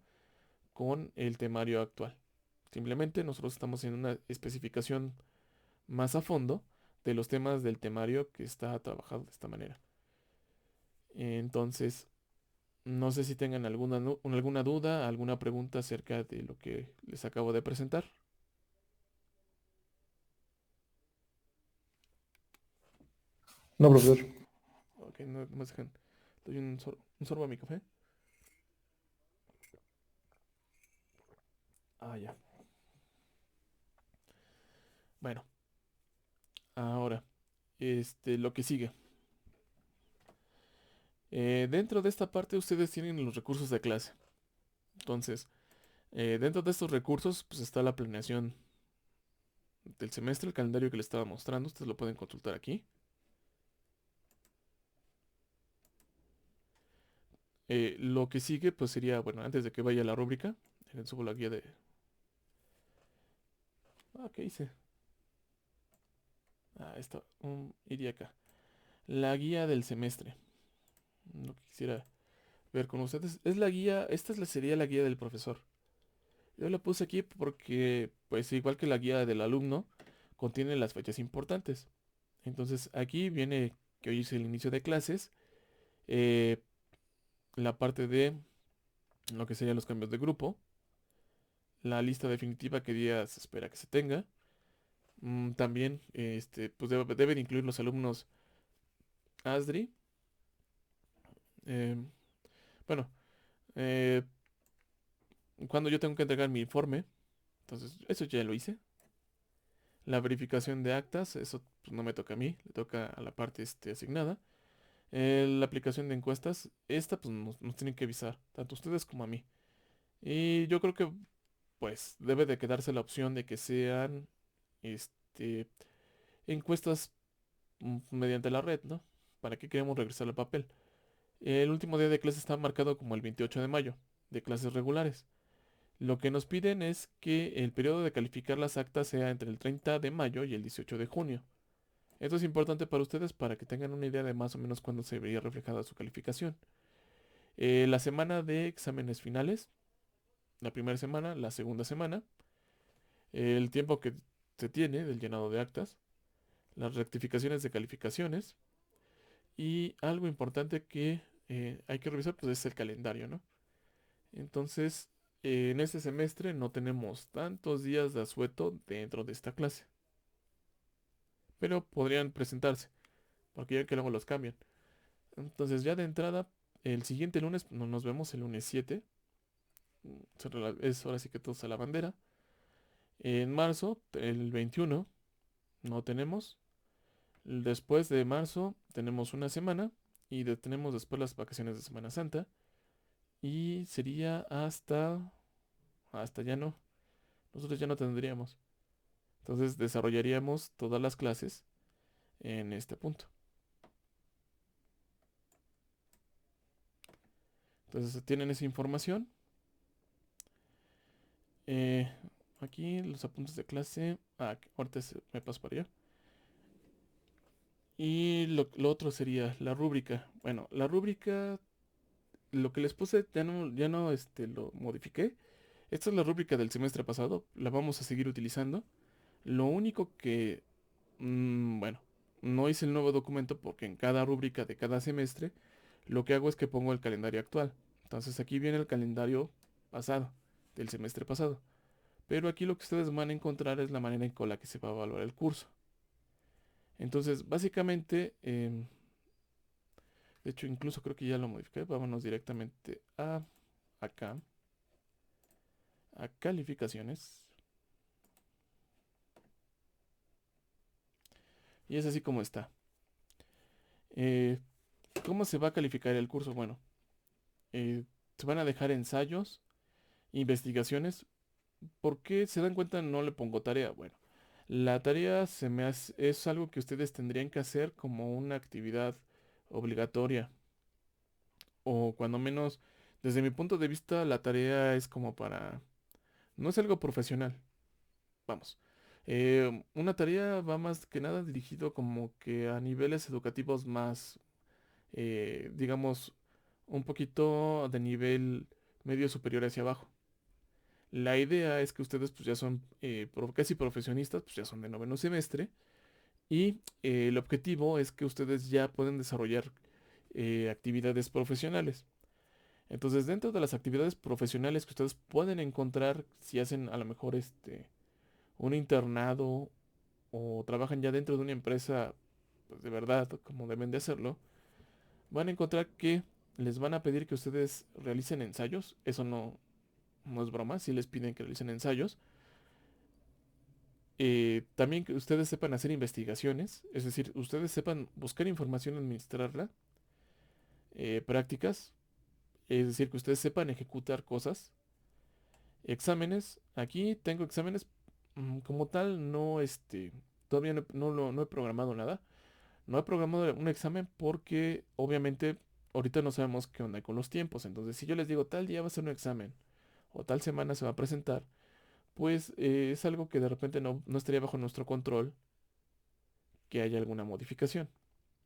con el temario actual. Simplemente nosotros estamos en una especificación más a fondo de los temas del temario que está trabajado de esta manera. Entonces, no sé si tengan alguna duda, alguna pregunta acerca de lo que les acabo de presentar. No, profesor. Ok, no me dejan. Doy un sorbo a mi café. Ah, ya. Bueno, ahora, lo que sigue. Dentro de esta parte ustedes tienen los recursos de clase. Entonces, dentro de estos recursos, pues está la planeación del semestre, el calendario que les estaba mostrando. Ustedes lo pueden consultar aquí. Lo que sigue, pues sería, bueno, antes de que vaya la rúbrica, les subo la guía de... Ah, ¿qué hice? Ah, esto, iría acá. La guía del semestre. Lo que quisiera ver con ustedes es la guía, sería la guía del profesor. Yo la puse aquí porque, pues igual que la guía del alumno, contiene las fechas importantes. Entonces aquí viene que hoy es el inicio de clases, eh, la parte de lo que serían los cambios de grupo, la lista definitiva que día se espera que se tenga. También, pues deben incluir los alumnos ASDRI. eh, bueno, eh, cuando yo tengo que entregar mi informe, entonces eso ya lo hice. La verificación de actas, eso pues no me toca a mí, le toca a la parte asignada. La aplicación de encuestas, esta pues nos tienen que avisar, tanto ustedes como a mí. Y yo creo que pues debe de quedarse la opción de que sean este, encuestas mediante la red, ¿no? ¿Para qué queremos regresar al papel? El último día de clase está marcado como el 28 de mayo, de clases regulares. Lo que nos piden es que el periodo de calificar las actas sea entre el 30 de mayo y el 18 de junio. Esto es importante para ustedes para que tengan una idea de más o menos cuándo se vería reflejada su calificación. La semana de exámenes finales, la primera semana, la segunda semana, el tiempo que se tiene del llenado de actas, las rectificaciones de calificaciones y algo importante que hay que revisar pues es el calendario, ¿no? Entonces, en este semestre no tenemos tantos días de asueto dentro de esta clase, pero podrían presentarse, porque ya que luego los cambian. Entonces, ya de entrada, el siguiente lunes, no nos vemos el lunes 7, es ahora sí que todos a la bandera. En marzo, el 21, no tenemos. Después de marzo, tenemos una semana y tenemos después las vacaciones de Semana Santa. Y sería hasta ya no, nosotros ya no tendríamos. Entonces desarrollaríamos todas las clases en este punto. Entonces tienen esa información. Eh, Aquí los apuntes de clase. Ahorita me paso para allá. Y lo otro sería la rúbrica. Bueno, la rúbrica, lo que les puse, ya no lo modifiqué. Esta es la rúbrica del semestre pasado. La vamos a seguir utilizando. Lo único que, bueno, no hice el nuevo documento porque en cada rúbrica de cada semestre lo que hago es que pongo el calendario actual. Entonces aquí viene el calendario pasado, del semestre pasado. Pero aquí lo que ustedes van a encontrar es la manera con la que se va a evaluar el curso. Entonces, básicamente, de hecho, incluso creo que ya lo modifiqué. Vámonos directamente a acá, a calificaciones. Y es así como está. Eh, ¿Cómo se va a calificar el curso? Bueno, eh, se van a dejar ensayos, investigaciones. ¿Por qué se dan cuenta no le pongo tarea? Bueno, la tarea es algo que ustedes tendrían que hacer como una actividad obligatoria. O cuando menos, desde mi punto de vista, la tarea es como para... No es algo profesional. Vamos. Una tarea va más que nada dirigido como que a niveles educativos más, digamos, un poquito de nivel medio superior hacia abajo. La idea es que ustedes pues ya son casi profesionistas, pues ya son de noveno semestre y el objetivo es que ustedes ya pueden desarrollar actividades profesionales. Entonces dentro de las actividades profesionales que ustedes pueden encontrar si hacen a lo mejor un internado o trabajan ya dentro de una empresa pues, de verdad como deben de hacerlo, van a encontrar que les van a pedir que ustedes realicen ensayos. Eso no es broma, si les piden que realicen ensayos. También que ustedes sepan hacer investigaciones, es decir, ustedes sepan buscar información, administrarla, prácticas, es decir, que ustedes sepan ejecutar cosas, exámenes. Aquí tengo exámenes como tal, no todavía no he programado nada. No he programado un examen porque obviamente ahorita no sabemos qué onda con los tiempos. Entonces, si yo les digo tal día va a ser un examen o tal semana se va a presentar, pues es algo que de repente no estaría bajo nuestro control que haya alguna modificación.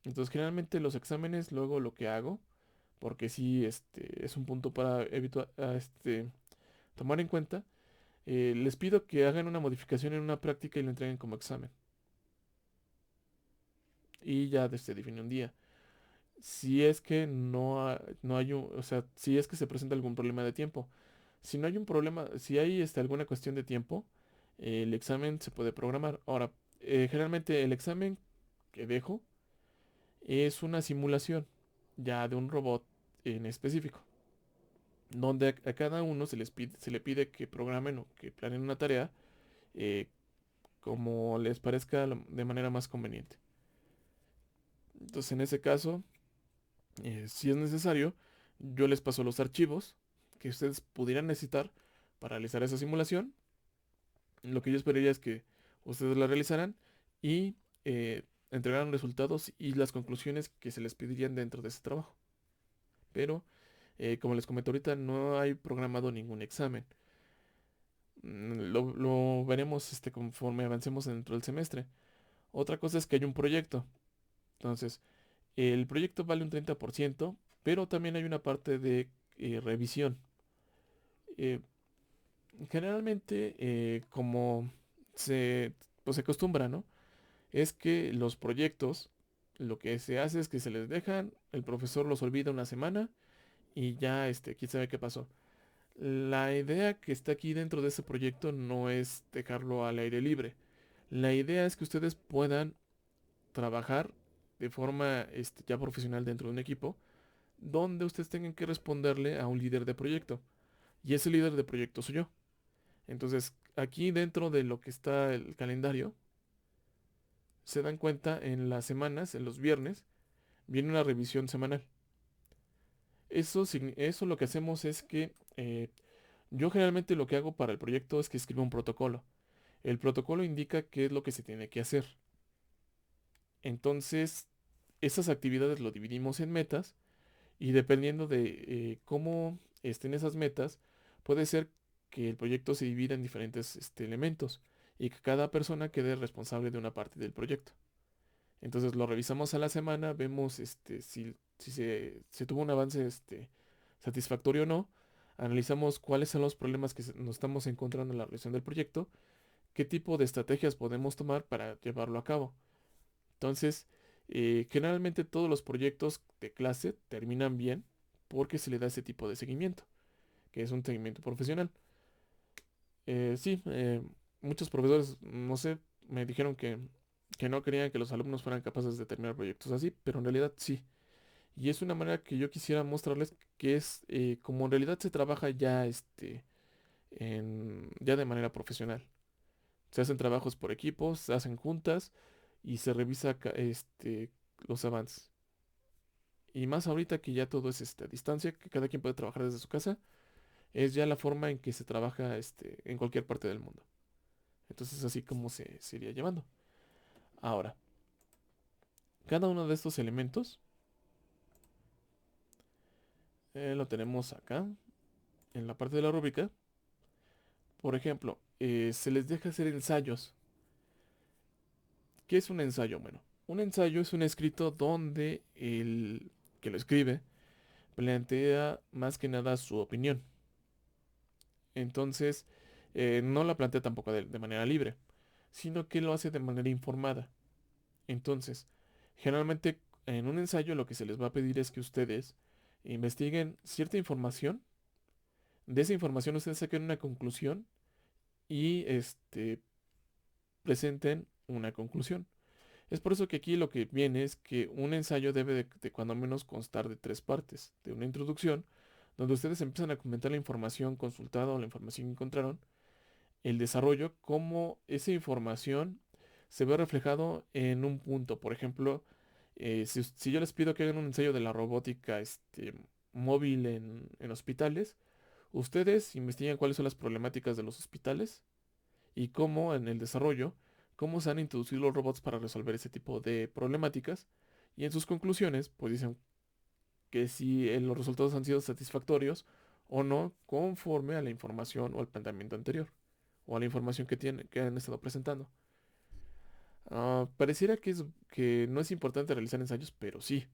Entonces, generalmente los exámenes, luego lo que hago, porque sí, es un punto para evitar, tomar en cuenta, les pido que hagan una modificación en una práctica y lo entreguen como examen. Y ya se define un día. Si es que no hay o sea, si es que se presenta algún problema de tiempo. Si no hay un problema, si hay alguna cuestión de tiempo, el examen se puede programar. Ahora, generalmente el examen que dejo es una simulación ya de un robot en específico, donde a cada uno se le pide que programen o que planeen una tarea eh, como les parezca de manera más conveniente. Entonces, en ese caso, si es necesario, yo les paso los archivos que ustedes pudieran necesitar para realizar esa simulación. Lo que yo esperaría es que ustedes la realizaran y entregaran resultados y las conclusiones que se les pedirían dentro de ese trabajo. Pero, como les comenté ahorita, no hay programado ningún examen. Lo veremos conforme avancemos dentro del semestre. Otra cosa es que hay un proyecto. Entonces, el proyecto vale un 30%, pero también hay una parte de revisión. Eh, Generalmente, como se, pues se acostumbra, ¿no? Es que los proyectos, lo que se hace es que se les dejan, el profesor los olvida una semana y ya, quién sabe qué pasó. La idea que está aquí dentro de ese proyecto no es dejarlo al aire libre. La idea es que ustedes puedan trabajar de forma ya profesional dentro de un equipo donde ustedes tengan que responderle a un líder de proyecto. Y ese líder de proyecto soy yo. Entonces, aquí dentro de lo que está el calendario, se dan cuenta en las semanas, en los viernes, viene una revisión semanal. Eso lo que hacemos es que yo generalmente lo que hago para el proyecto es que escribo un protocolo. El protocolo indica qué es lo que se tiene que hacer. Entonces, esas actividades lo dividimos en metas y dependiendo de cómo estén esas metas, puede ser que el proyecto se divida en diferentes elementos y que cada persona quede responsable de una parte del proyecto. Entonces lo revisamos a la semana, vemos si se tuvo un avance satisfactorio o no, analizamos cuáles son los problemas que nos estamos encontrando en la realización del proyecto, qué tipo de estrategias podemos tomar para llevarlo a cabo. Entonces, generalmente todos los proyectos de clase terminan bien porque se le da ese tipo de seguimiento, que es un seguimiento profesional. Sí, muchos profesores, no sé, me dijeron que no querían que los alumnos fueran capaces de terminar proyectos así, pero en realidad sí. Y es una manera que yo quisiera mostrarles que es como en realidad se trabaja ya, ya de manera profesional. Se hacen trabajos por equipos, se hacen juntas y se revisa los avances. Y más ahorita que ya todo es a distancia, que cada quien puede trabajar desde su casa, es ya la forma en que se trabaja en cualquier parte del mundo. Entonces así como se iría llevando. Ahora, cada uno de estos elementos lo tenemos acá, en la parte de la rúbrica. Por ejemplo, se les deja hacer ensayos. ¿Qué es un ensayo? Bueno, un ensayo es un escrito donde el que lo escribe plantea más que nada su opinión. Entonces, no la plantea tampoco de manera libre, sino que lo hace de manera informada. Entonces, generalmente en un ensayo lo que se les va a pedir es que ustedes investiguen cierta información. De esa información ustedes saquen una conclusión y presenten una conclusión. Es por eso que aquí lo que viene es que un ensayo debe de cuando menos constar de tres partes. De una introducción, donde ustedes empiezan a comentar la información consultada o la información que encontraron, el desarrollo, cómo esa información se ve reflejado en un punto. Por ejemplo, si yo les pido que hagan un ensayo de la robótica móvil en hospitales, ustedes investigan cuáles son las problemáticas de los hospitales y cómo en el desarrollo, cómo se han introducido los robots para resolver ese tipo de problemáticas. Y en sus conclusiones, pues dicen que si los resultados han sido satisfactorios o no conforme a la información o al planteamiento anterior o a la información que han estado presentando. Pareciera que no es importante realizar ensayos, pero sí.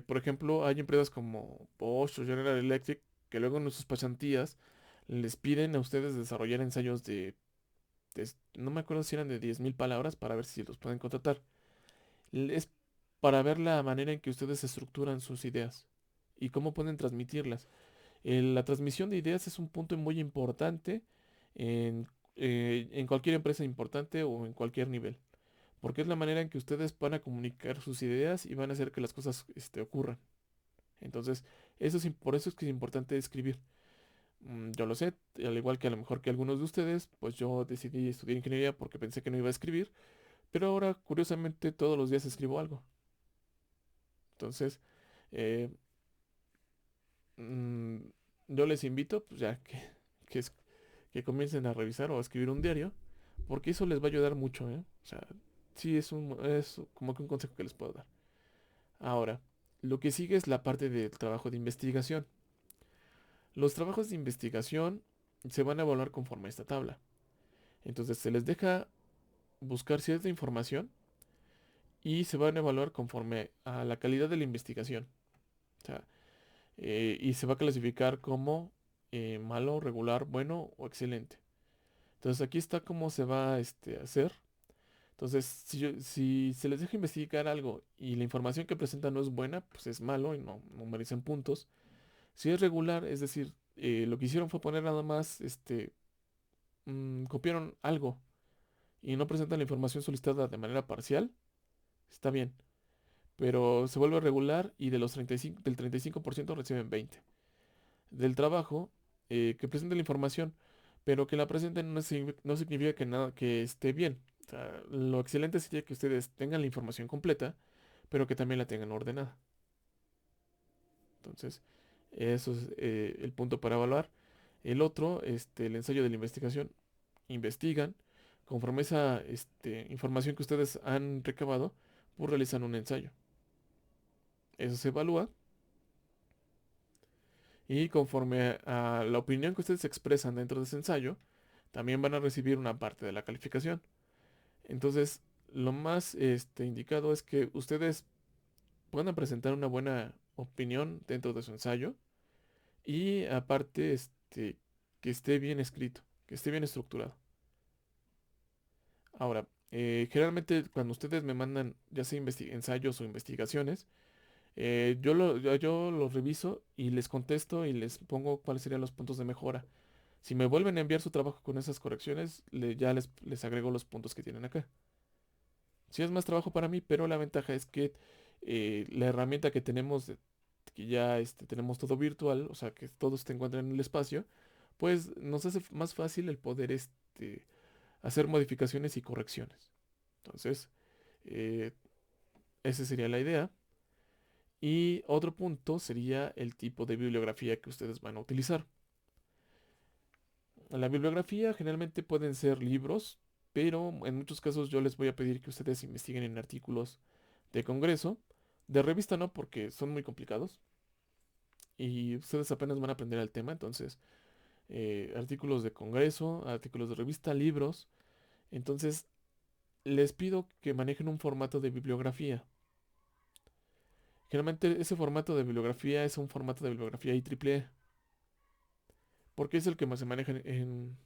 Por ejemplo, hay empresas como Bosch o General Electric que luego en sus pasantías les piden a ustedes desarrollar ensayos no me acuerdo si eran de 10.000 palabras para ver si los pueden contratar. Es para ver la manera en que ustedes estructuran sus ideas y cómo pueden transmitirlas. La transmisión de ideas es un punto muy importante en, en cualquier empresa importante o en cualquier nivel, porque es la manera en que ustedes van a comunicar sus ideas y van a hacer que las cosas ocurran. Entonces, por eso es que es importante escribir. Yo lo sé, al igual que a lo mejor que algunos de ustedes, pues yo decidí estudiar ingeniería porque pensé que no iba a escribir, pero ahora curiosamente todos los días escribo algo. Entonces, eh, mm, yo les invito, pues ya que, que comiencen a revisar o a escribir un diario, porque eso les va a ayudar mucho, ¿eh? O sea, sí es como que un consejo que les puedo dar. Ahora, lo que sigue es la parte del trabajo de investigación. Los trabajos de investigación se van a evaluar conforme a esta tabla. Entonces se les deja buscar cierta información y se van a evaluar conforme a la calidad de la investigación. O sea, y se va a clasificar como malo, regular, bueno o excelente. Entonces aquí está cómo se va a hacer. Entonces, si se les deja investigar algo y la información que presenta no es buena, pues es malo y no merecen puntos. Si es regular, es decir, lo que hicieron fue poner nada más, copiaron algo y no presentan la información solicitada de manera parcial, está bien. Pero se vuelve regular y de los 35, del 35% reciben 20. Del trabajo, que presenten la información, pero que la presenten no significa que nada que esté bien. O sea, lo excelente sería que ustedes tengan la información completa, pero que también la tengan ordenada. Entonces, eso es el punto para evaluar. El otro, el ensayo de la investigación, investigan, conforme a esa información que ustedes han recabado, pues realizan un ensayo. Eso se evalúa y conforme a la opinión que ustedes expresan dentro de ese ensayo, también van a recibir una parte de la calificación. Entonces, lo más indicado es que ustedes puedan presentar una buena opinión dentro de su ensayo y aparte que esté bien escrito, que esté bien estructurado. Ahora, generalmente cuando ustedes me mandan ya sea ensayos o investigaciones, yo los reviso y les contesto y les pongo cuáles serían los puntos de mejora. Si me vuelven a enviar su trabajo con esas correcciones, ya les agrego los puntos que tienen acá. Sí es más trabajo para mí, pero la ventaja es que la herramienta que tenemos, que ya tenemos todo virtual, o sea que todo se encuentra en el espacio, pues nos hace más fácil el poder hacer modificaciones y correcciones. Entonces, eh, esa sería la idea. Y otro punto sería el tipo de bibliografía que ustedes van a utilizar. La bibliografía generalmente pueden ser libros, pero en muchos casos yo les voy a pedir que ustedes investiguen en artículos de congreso. De revista no, porque son muy complicados y ustedes apenas van a aprender el tema. Entonces, artículos de congreso, artículos de revista, libros. Entonces, les pido que manejen un formato de bibliografía. Generalmente ese formato de bibliografía es un formato de bibliografía IEEE, porque es el que más se maneja en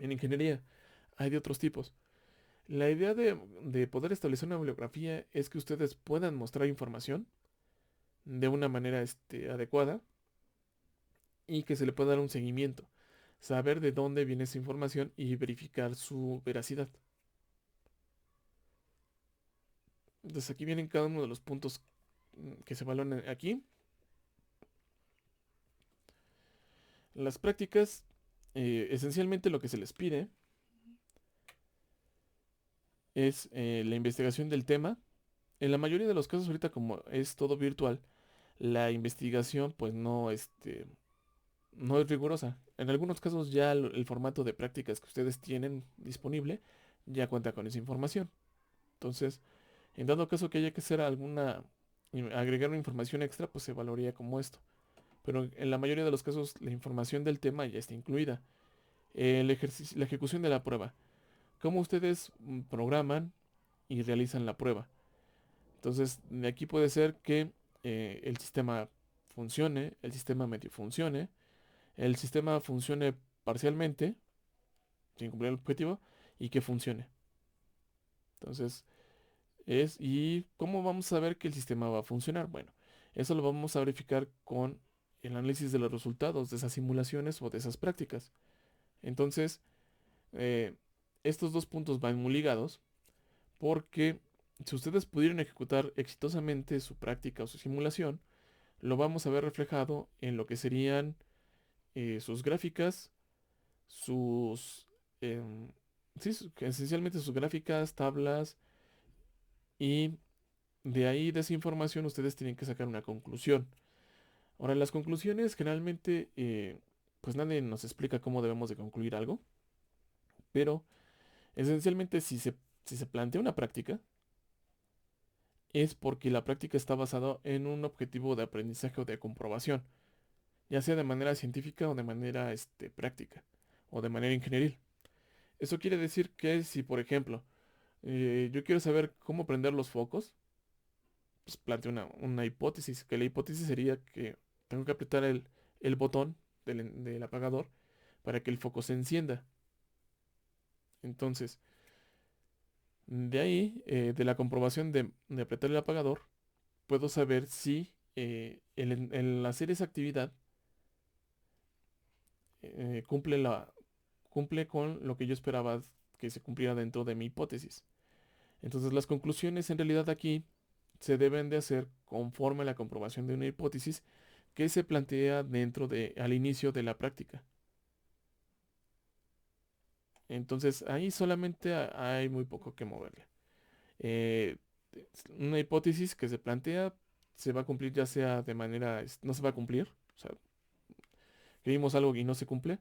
ingeniería. Hay de otros tipos. La idea de poder establecer una bibliografía es que ustedes puedan mostrar información de una manera adecuada y que se le pueda dar un seguimiento. Saber de dónde viene esa información y verificar su veracidad. Entonces aquí vienen cada uno de los puntos que se evalúan aquí. Las prácticas, esencialmente lo que se les pide es la investigación del tema. En la mayoría de los casos ahorita como es todo virtual, la investigación pues no es rigurosa. En algunos casos ya el formato de prácticas que ustedes tienen disponible ya cuenta con esa información. Entonces, en dado caso que haya que hacer agregar una información extra, pues se valoraría como esto. Pero en la mayoría de los casos la información del tema ya está incluida. La ejecución de la prueba. Cómo ustedes programan y realizan la prueba. Entonces, de aquí puede ser que el sistema funcione, el sistema medio funcione, el sistema funcione parcialmente, sin cumplir el objetivo, y que funcione. Entonces, ¿y cómo vamos a ver que el sistema va a funcionar? Bueno, eso lo vamos a verificar con el análisis de los resultados de esas simulaciones o de esas prácticas. Entonces, eh, estos dos puntos van muy ligados porque si ustedes pudieran ejecutar exitosamente su práctica o su simulación, lo vamos a ver reflejado en lo que serían sus gráficas, sus... sí, esencialmente sus gráficas, tablas, y de ahí, de esa información, ustedes tienen que sacar una conclusión. Ahora, las conclusiones generalmente, pues nadie nos explica cómo debemos de concluir algo, pero esencialmente si se plantea una práctica, es porque la práctica está basada en un objetivo de aprendizaje o de comprobación, ya sea de manera científica o de manera práctica, o de manera ingenieril. Eso quiere decir que si, por ejemplo, yo quiero saber cómo prender los focos, pues planteo una hipótesis, que la hipótesis sería que tengo que apretar el botón del apagador para que el foco se encienda. Entonces, de ahí, de la comprobación de apretar el apagador, puedo saber si el hacer esa actividad eh, cumple la, cumple con lo que yo esperaba que se cumpliera dentro de mi hipótesis. Entonces, las conclusiones en realidad aquí se deben de hacer conforme a la comprobación de una hipótesis que se plantea al inicio de la práctica. Entonces, ahí solamente hay muy poco que moverle. Eh, una hipótesis que se plantea se va a cumplir ya sea de manera, no se va a cumplir, o sea, creímos algo y no se cumple,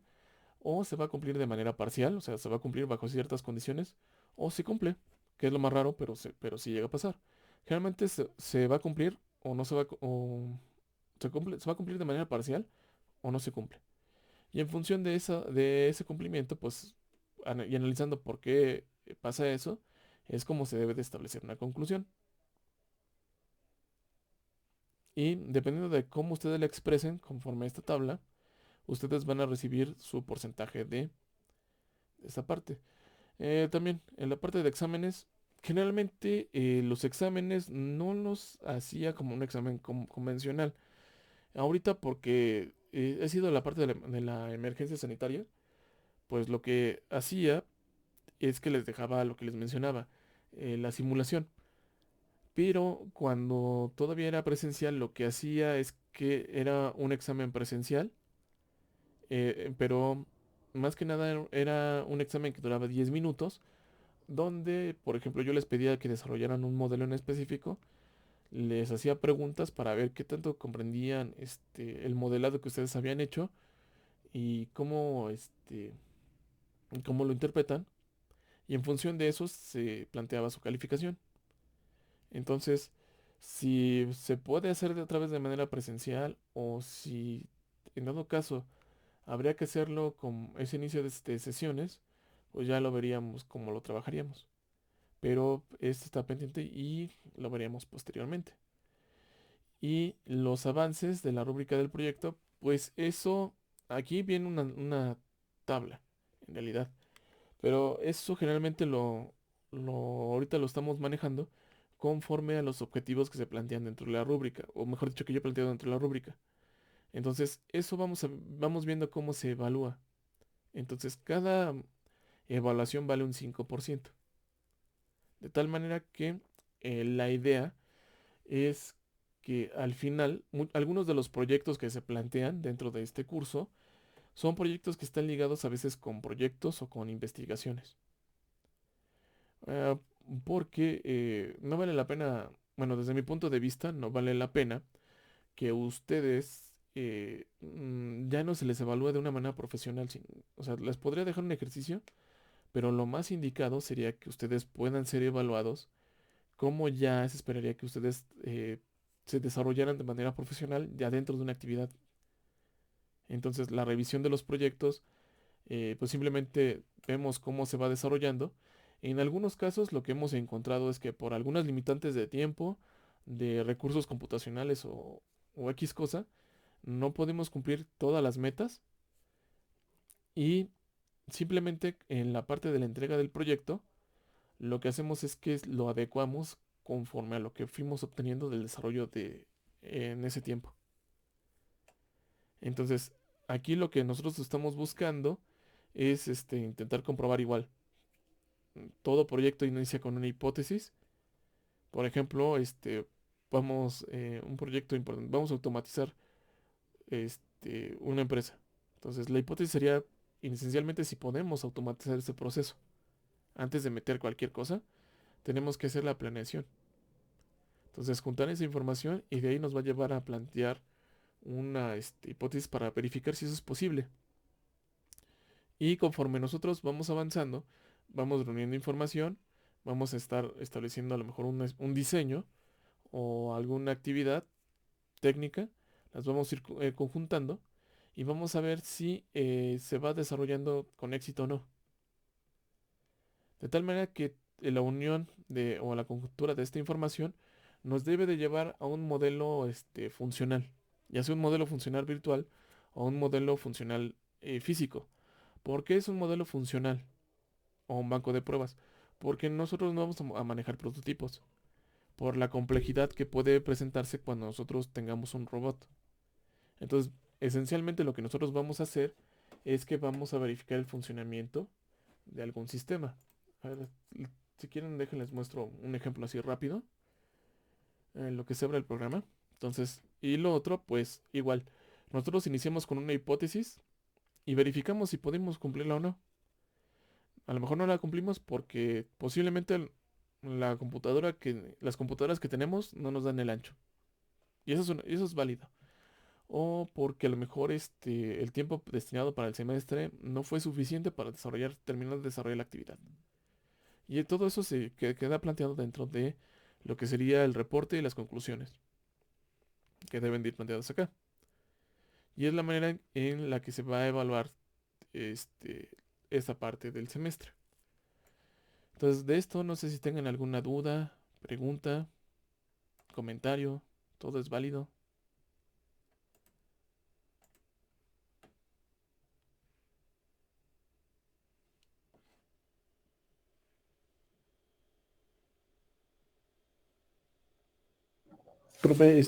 o se va a cumplir de manera parcial, o sea, se va a cumplir bajo ciertas condiciones, o se cumple, que es lo más raro, pero sí llega a pasar. Generalmente se va a cumplir o no se va, se va a cumplir de manera parcial o no se cumple. Y en función de ese cumplimiento, pues, y analizando por qué pasa eso, es como se debe de establecer una conclusión. Y dependiendo de cómo ustedes la expresen conforme a esta tabla, ustedes van a recibir su porcentaje de esta parte. También en la parte de exámenes, generalmente los exámenes no los hacía como un examen convencional. Ahorita porque he sido la parte de la emergencia sanitaria, pues lo que hacía es que les dejaba lo que les mencionaba, la simulación. Pero cuando todavía era presencial, lo que hacía es que era un examen presencial, pero más que nada era un examen que duraba 10 minutos, donde, por ejemplo, yo les pedía que desarrollaran un modelo en específico, les hacía preguntas para ver qué tanto comprendían el modelado que ustedes habían hecho y cómo lo interpretan, y en función de eso se planteaba su calificación. Entonces, si se puede hacer de otra vez de manera presencial o si en dado caso habría que hacerlo con ese inicio de sesiones, pues ya lo veríamos cómo lo trabajaríamos. Pero esto está pendiente y lo veríamos posteriormente. Y los avances de la rúbrica del proyecto, pues eso, aquí viene una tabla, en realidad. Pero eso generalmente ahorita lo estamos manejando conforme a los objetivos que se plantean dentro de la rúbrica, o mejor dicho, que yo planteo dentro de la rúbrica. Entonces, eso vamos viendo cómo se evalúa. Entonces, cada evaluación vale un 5%. De tal manera que la idea es que al final, algunos de los proyectos que se plantean dentro de este curso son proyectos que están ligados a veces con proyectos o con investigaciones. Ah, porque no vale la pena, bueno, desde mi punto de vista, no vale la pena que ustedes ya no se les evalúe de una manera profesional. O sea, les podría dejar un ejercicio, pero lo más indicado sería que ustedes puedan ser evaluados como ya se esperaría que ustedes se desarrollaran de manera profesional ya dentro de una actividad. Entonces, la revisión de los proyectos, pues simplemente vemos cómo se va desarrollando. En algunos casos, lo que hemos encontrado es que por algunas limitantes de tiempo, de recursos computacionales o X cosa, no podemos cumplir todas las metas y simplemente en la parte de la entrega del proyecto, lo que hacemos es que lo adecuamos conforme a lo que fuimos obteniendo del desarrollo en ese tiempo. Entonces, aquí lo que nosotros estamos buscando es intentar comprobar igual. Todo proyecto inicia con una hipótesis. Por ejemplo, un proyecto importante, vamos a automatizar una empresa. Entonces, la hipótesis sería, esencialmente, si podemos automatizar ese proceso. Antes de meter cualquier cosa, tenemos que hacer la planeación. Entonces, juntar esa información y de ahí nos va a llevar a plantear una hipótesis para verificar si eso es posible. Y conforme nosotros vamos avanzando, vamos reuniendo información, vamos a estar estableciendo a lo mejor un diseño o alguna actividad técnica, las vamos a ir conjuntando y vamos a ver si se va desarrollando con éxito o no. De tal manera que la unión o la conjuntura de esta información nos debe de llevar a un modelo funcional, ya sea un modelo funcional virtual o un modelo funcional físico. ¿Por qué es un modelo funcional o un banco de pruebas? Porque nosotros no vamos a manejar prototipos, por la complejidad que puede presentarse cuando nosotros tengamos un robot. Entonces, esencialmente lo que nosotros vamos a hacer es que vamos a verificar el funcionamiento de algún sistema. A ver, si quieren, déjenles muestro un ejemplo así rápido, en lo que se abre el programa. Entonces, y lo otro, pues igual, nosotros iniciamos con una hipótesis y verificamos si podemos cumplirla o no. A lo mejor no la cumplimos porque posiblemente las computadoras que tenemos no nos dan el ancho. Y eso es válido. O porque a lo mejor el tiempo destinado para el semestre no fue suficiente para terminar de desarrollar la actividad. Y todo eso queda planteado dentro de lo que sería el reporte y las conclusiones que deben de ir planteadas acá. Y es la manera en la que se va a evaluar este, esta parte del semestre. Entonces, de esto no sé si tengan alguna duda, pregunta, comentario, todo es válido. Profe,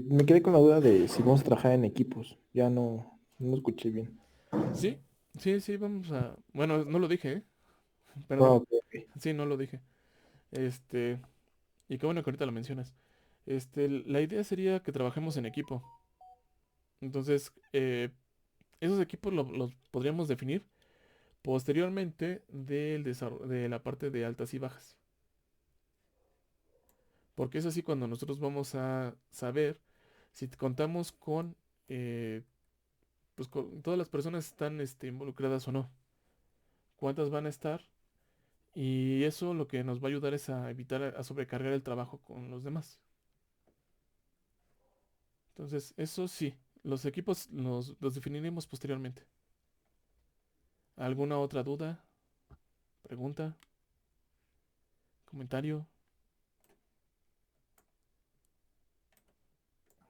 me quedé con la duda de si vamos a trabajar en equipos. Ya no escuché bien. Sí, sí, vamos a... Bueno, no lo dije, ¿eh? Ah, Perdón. ok, ok. Sí, no lo dije. Este, y qué bueno que ahorita lo mencionas. La idea sería que trabajemos en equipo. Entonces, esos equipos los podríamos definir posteriormente de la parte de altas y bajas. Porque es así cuando nosotros vamos a saber si contamos eh, con todas las personas están involucradas o no. Cuántas van a estar. Y eso lo que nos va a ayudar es a evitar a sobrecargar el trabajo con los demás. Entonces, eso sí, los equipos los definiremos posteriormente. ¿Alguna otra duda? ¿Pregunta? ¿Comentario?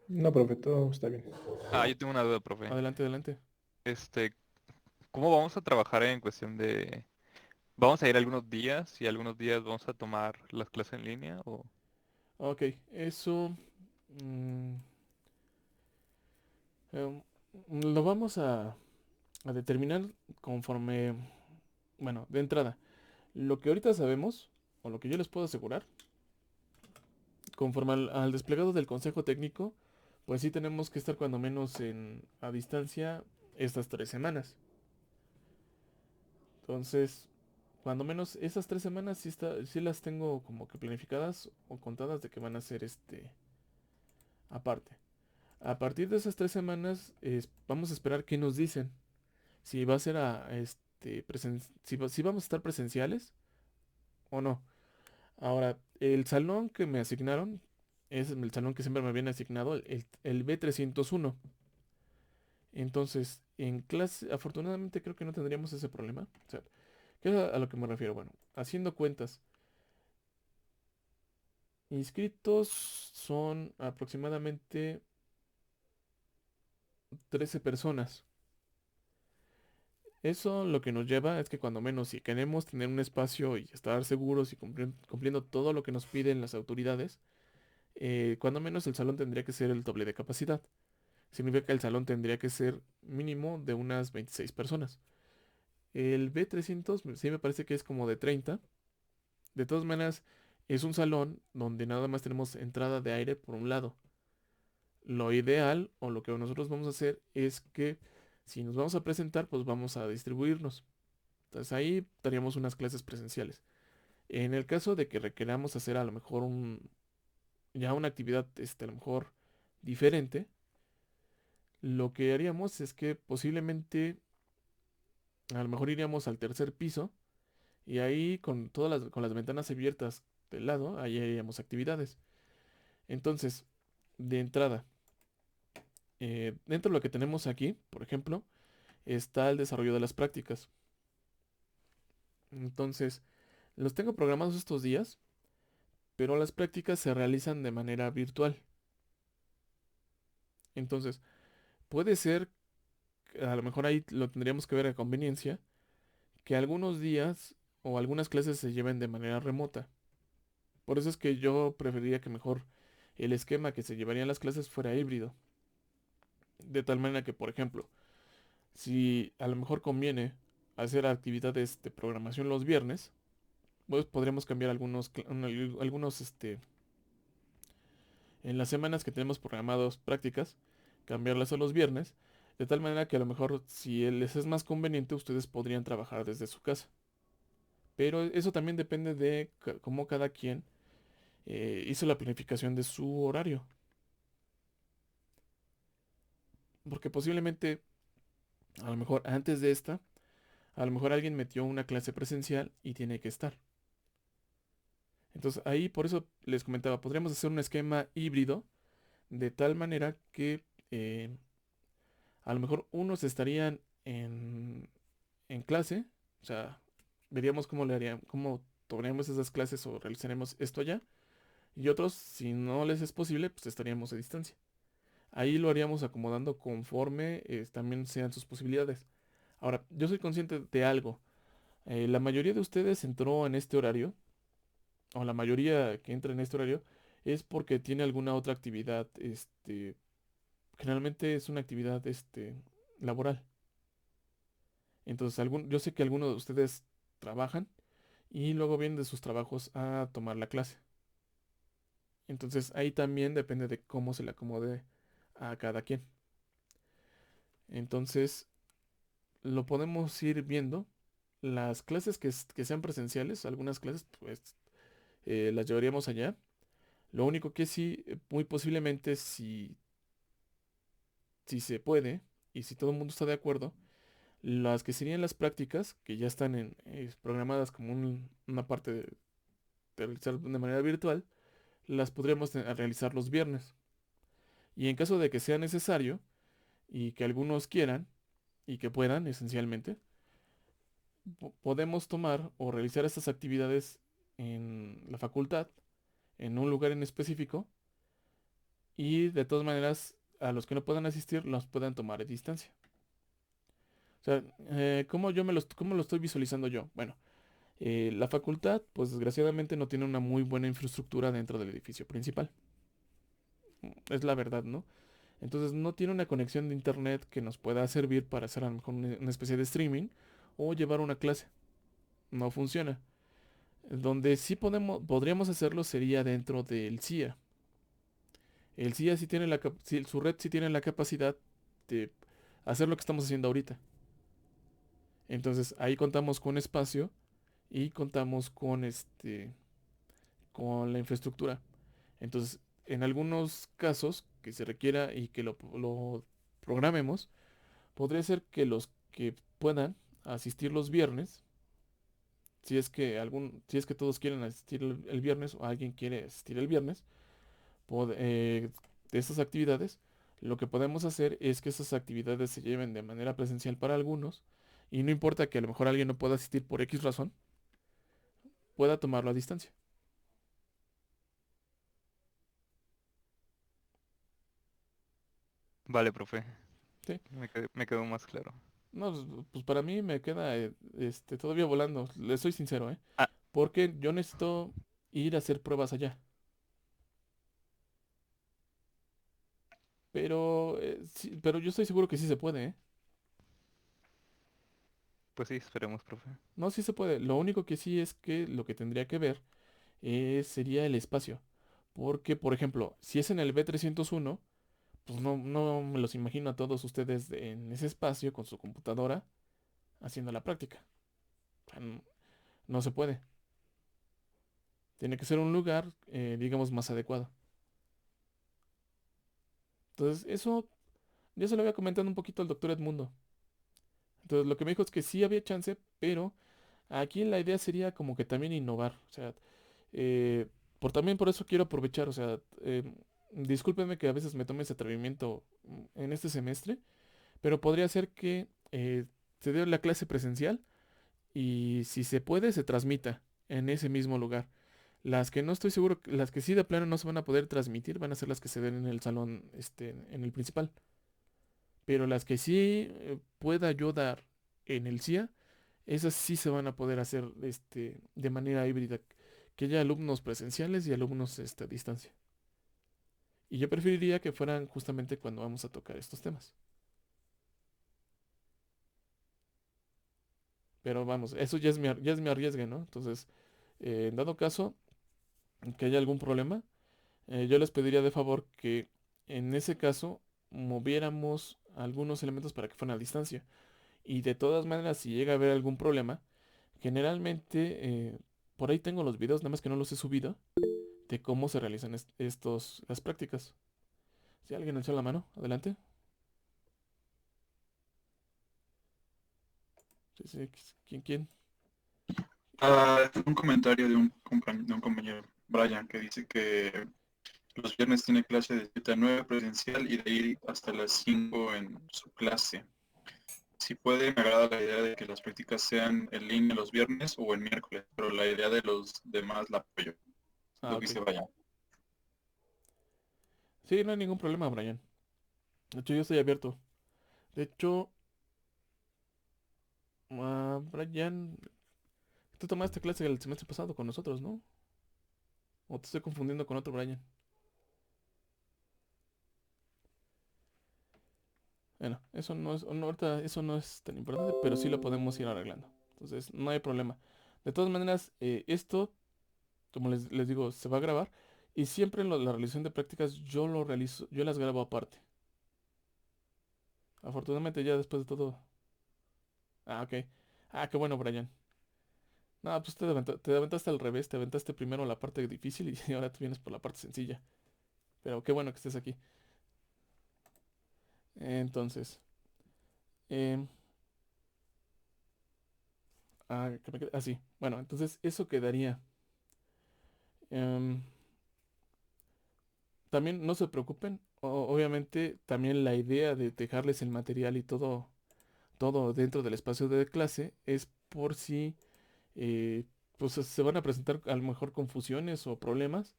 No, profe, todo está bien. Ah, yo tengo una duda, profe. Adelante, adelante. Este, ¿Cómo vamos a trabajar en cuestión de... ¿Vamos a ir algunos días y algunos días vamos a tomar las clases en línea o...? Ok, eso mm, em, lo vamos a determinar conforme, bueno, de entrada, lo que ahorita sabemos, o lo que yo les puedo asegurar, conforme al desplegado del consejo técnico, pues sí tenemos que estar cuando menos a distancia estas 3 semanas. Entonces, cuando menos esas 3 semanas sí las tengo como que planificadas o contadas de que van a ser aparte. A partir de esas 3 semanas vamos a esperar qué nos dicen. Si va a ser si vamos a estar presenciales o no. Ahora, el salón que me asignaron es el salón que siempre me habían asignado, el B301. Entonces, en clase, afortunadamente creo que no tendríamos ese problema. O sea, ¿qué es a lo que me refiero? Bueno, haciendo cuentas, inscritos son aproximadamente 13 personas. Eso lo que nos lleva es que cuando menos si queremos tener un espacio y estar seguros y cumpliendo todo lo que nos piden las autoridades, cuando menos el salón tendría que ser el doble de capacidad. Significa que el salón tendría que ser mínimo de unas 26 personas. El B300 sí me parece que es como de 30. De todas maneras, es un salón donde nada más tenemos entrada de aire por un lado. Lo ideal o lo que nosotros vamos a hacer es que Si nos vamos a presentar, pues vamos a distribuirnos. Entonces ahí daríamos unas clases presenciales. En el caso de que requeramos hacer a lo mejor ya una actividad, a lo mejor diferente, lo que haríamos es que posiblemente a lo mejor iríamos al tercer piso y ahí con con las ventanas abiertas del lado, ahí haríamos actividades. Entonces, de entrada, dentro de lo que tenemos aquí, por ejemplo, está el desarrollo de las prácticas. Entonces, los tengo programados estos días, pero las prácticas se realizan de manera virtual. Entonces, puede ser, a lo mejor ahí lo tendríamos que ver a conveniencia, que algunos días o algunas clases se lleven de manera remota. Por eso es que yo preferiría que mejor el esquema que se llevarían las clases fuera híbrido. De tal manera que, por ejemplo, si a lo mejor conviene hacer actividades de programación los viernes, pues podríamos cambiar algunos, en las semanas que tenemos programados prácticas, cambiarlas a los viernes, de tal manera que a lo mejor si les es más conveniente, ustedes podrían trabajar desde su casa. Pero eso también depende de cómo cada quien hizo la planificación de su horario. Porque posiblemente, a lo mejor antes de esta, a lo mejor alguien metió una clase presencial y tiene que estar. Entonces ahí por eso les comentaba, podríamos hacer un esquema híbrido de tal manera que a lo mejor unos estarían en clase, o sea, veríamos cómo le harían, cómo tomaríamos esas clases o realizaremos esto allá, y otros, si no les es posible, pues estaríamos a distancia. Ahí lo haríamos acomodando conforme también sean sus posibilidades. Ahora, yo soy consciente de algo. La mayoría de ustedes entró en este horario, o la mayoría que entra en este horario, es porque tiene alguna otra actividad, generalmente es una actividad, laboral. Entonces, yo sé que algunos de ustedes trabajan y luego vienen de sus trabajos a tomar la clase. Entonces, ahí también depende de cómo se le acomode a cada quien. Entonces, lo podemos ir viendo. Las clases que sean presenciales, algunas clases, pues las llevaríamos allá. Lo único que sí, muy posiblemente, si se puede y si todo el mundo está de acuerdo, las que serían las prácticas, que ya están programadas como una parte de realizar de manera virtual, las podríamos realizar los viernes. Y en caso de que sea necesario y que algunos quieran y que puedan, esencialmente, podemos tomar o realizar estas actividades en la facultad, en un lugar en específico, y de todas maneras, a los que no puedan asistir, los puedan tomar a distancia. O sea, ¿cómo lo estoy visualizando yo? Bueno, la facultad, pues desgraciadamente no tiene una muy buena infraestructura dentro del edificio principal. Es la verdad, ¿no? Entonces no tiene una conexión de internet que nos pueda servir para hacer a lo mejor una especie de streaming o llevar una clase. No funciona. Donde sí podríamos hacerlo sería dentro del CIA. El CIA sí tiene su red sí tiene la capacidad de hacer lo que estamos haciendo ahorita. Entonces ahí contamos con espacio y contamos con la infraestructura. Entonces, en algunos casos que se requiera y que lo programemos, podría ser que los que puedan asistir los viernes, si es que todos quieren asistir el viernes o alguien quiere asistir el viernes, de estas actividades, lo que podemos hacer es que esas actividades se lleven de manera presencial para algunos y no importa que a lo mejor alguien no pueda asistir por X razón, pueda tomarlo a distancia. Vale, profe. ¿Sí? Me quedó más claro. No, pues para mí me queda todavía volando, le soy sincero, ¿eh? Ah, Porque yo necesito ir a hacer pruebas allá. Pero, pero yo estoy seguro que sí se puede, ¿eh? pues sí, esperemos, profe. No, sí se puede. Lo único que sí es que lo que tendría que ver sería el espacio. Porque, por ejemplo, si es en el B301, pues no me los imagino a todos ustedes en ese espacio con su computadora haciendo la práctica. O sea, no se puede. Tiene que ser un lugar, digamos, más adecuado. Entonces, eso ya se lo había comentado un poquito al doctor Edmundo. Entonces, lo que me dijo es que sí había chance, pero aquí la idea sería como que también innovar. O sea, eh, también por eso quiero aprovechar. O sea, discúlpenme que a veces me tome ese atrevimiento en este semestre, pero podría ser que se dé la clase presencial y si se puede, se transmita en ese mismo lugar. Las que no estoy seguro, las que sí de plano no se van a poder transmitir, van a ser las que se den en el salón, en el principal. Pero las que sí pueda yo dar en el CIA, esas sí se van a poder hacer, de manera híbrida, que haya alumnos presenciales y alumnos, a distancia. Y yo preferiría que fueran justamente cuando vamos a tocar estos temas. Pero vamos, eso ya es mi arriesgue, ¿no? Entonces, en dado caso que haya algún problema, yo les pediría de favor que en ese caso moviéramos algunos elementos para que fueran a distancia. Y de todas maneras, si llega a haber algún problema, generalmente por ahí tengo los videos, nada más que no los he subido, de cómo se realizan las prácticas. Si alguien alzó la mano, adelante. Sí, sí, ¿quién? Un comentario de un compañero, Brian, que dice que los viernes tiene clase de 7 a 9 presencial y de ahí hasta las 5 en su clase. Si puede, me agrada la idea de que las prácticas sean en línea los viernes o el miércoles, pero la idea de los demás la apoyo. Ah, Lo que ok. dice Brian. Sí, no hay ningún problema, Brian. De hecho, yo estoy abierto. De hecho, Brian, tú tomaste clase el semestre pasado con nosotros, ¿no? ¿O te estoy confundiendo con otro Brian? Bueno, eso no es, no, ahorita eso no es tan importante, pero sí lo podemos ir arreglando. Entonces, no hay problema. De todas maneras, esto, como les digo, se va a grabar. Y siempre la realización de prácticas yo lo realizo, yo las grabo aparte. Afortunadamente ya después de todo. Ah, ok. Ah, qué bueno, Brian. No, pues te aventaste al revés, te aventaste primero la parte difícil y ahora tú vienes por la parte sencilla. Pero qué bueno que estés aquí. Entonces, em, sí. Bueno, entonces eso quedaría. Em, También no se preocupen. Obviamente, también la idea de dejarles el material y todo dentro del espacio de clase es por si eh, pues se van a presentar a lo mejor confusiones o problemas.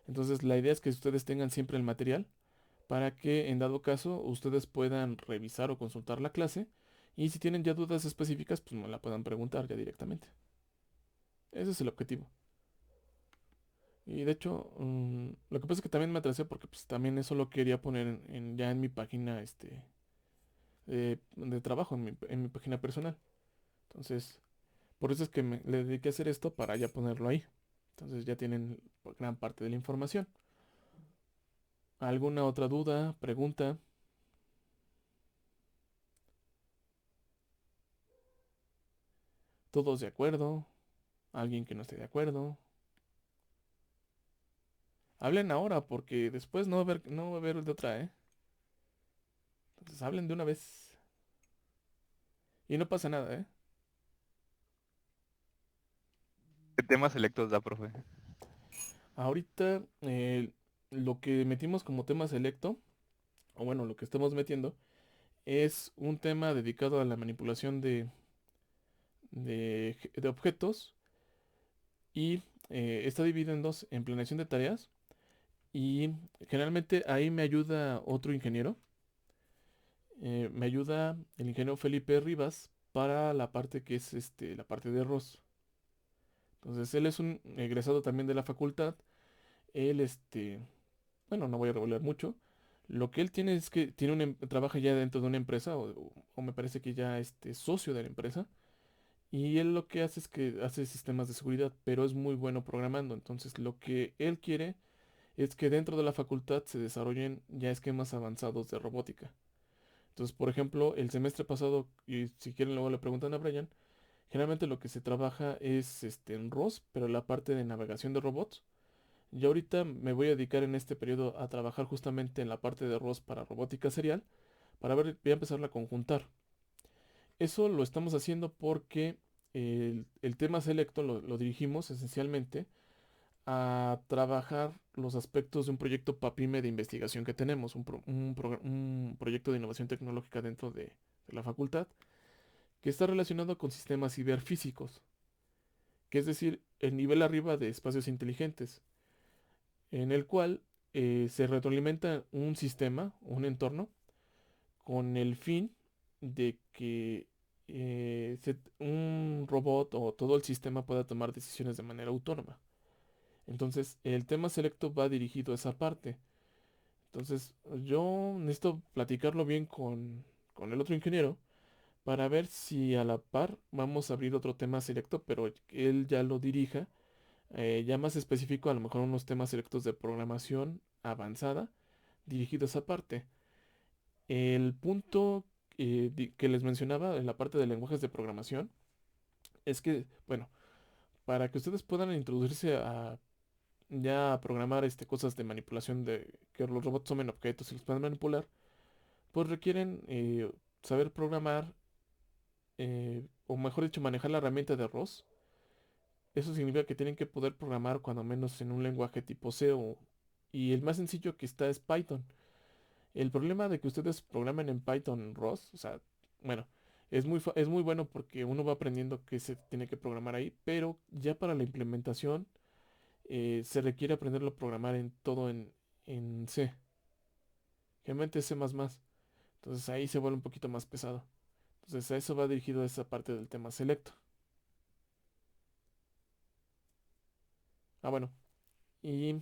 Entonces, la idea es que ustedes tengan siempre el material para que en dado caso ustedes puedan revisar o consultar la clase y si tienen ya dudas específicas, pues me la puedan preguntar ya directamente. Ese es el objetivo. Y de hecho, lo que pasa es que también me atrasé porque pues también eso lo quería poner ya en mi página de trabajo, en mi página personal. Entonces, por eso es que le dediqué a hacer esto para ya ponerlo ahí. Entonces ya tienen gran parte de la información. ¿Alguna otra duda, pregunta? ¿Todos de acuerdo? ¿Alguien que no esté de acuerdo? Hablen ahora porque después no va a haber de otra, ¿eh? Entonces hablen de una vez. Y no pasa nada, ¿eh? ¿Qué temas selectos da, profe? Ahorita lo que metimos como tema selecto, o bueno, lo que estamos metiendo, es un tema dedicado a la manipulación de objetos y está dividido en dos, en planeación de tareas y generalmente ahí me ayuda otro ingeniero, me ayuda el ingeniero Felipe Rivas para la parte que es la parte de ROS. Entonces él es un egresado también de la facultad, él bueno, no voy a revelar mucho. Lo que él tiene es que tiene trabaja ya dentro de una empresa o me parece que ya es socio de la empresa. Y él lo que hace es que hace sistemas de seguridad, pero es muy bueno programando. Entonces lo que él quiere es que dentro de la facultad se desarrollen ya esquemas avanzados de robótica. Entonces, por ejemplo, el semestre pasado, y si quieren luego le preguntan a Brian, generalmente lo que se trabaja es en ROS, pero la parte de navegación de robots. Yo ahorita me voy a dedicar en este periodo a trabajar justamente en la parte de ROS para robótica serial, para ver, voy a empezarla a conjuntar. Eso lo estamos haciendo porque el tema selecto lo dirigimos esencialmente a trabajar los aspectos de un proyecto PAPIME de investigación que tenemos, un proyecto de innovación tecnológica dentro de la facultad, que está relacionado con sistemas ciberfísicos, que es decir, el nivel arriba de espacios inteligentes, en el cual se retroalimenta un sistema, un entorno, con el fin de que un robot o todo el sistema pueda tomar decisiones de manera autónoma. Entonces, el tema selecto va dirigido a esa parte. Entonces, yo necesito platicarlo bien con el otro ingeniero para ver si a la par vamos a abrir otro tema selecto, pero que él ya lo dirija, ya más específico, a lo mejor unos temas selectos de programación avanzada dirigidos a esa parte. El punto que les mencionaba en la parte de lenguajes de programación es que, bueno, para que ustedes puedan introducirse a ya a programar cosas de manipulación de que los robots tomen objetos y los puedan manipular, pues requieren saber programar, o mejor dicho, manejar la herramienta de ROS. Eso significa que tienen que poder programar cuando menos en un lenguaje tipo C y el más sencillo que está es Python. El problema de que ustedes programen en Python ROS, o sea, bueno, es muy bueno porque uno va aprendiendo que se tiene que programar ahí, pero ya para la implementación se requiere aprenderlo a programar en todo en C, generalmente C++. Entonces ahí se vuelve un poquito más pesado. Entonces a eso va dirigido esa parte del tema selecto. Ah, bueno, y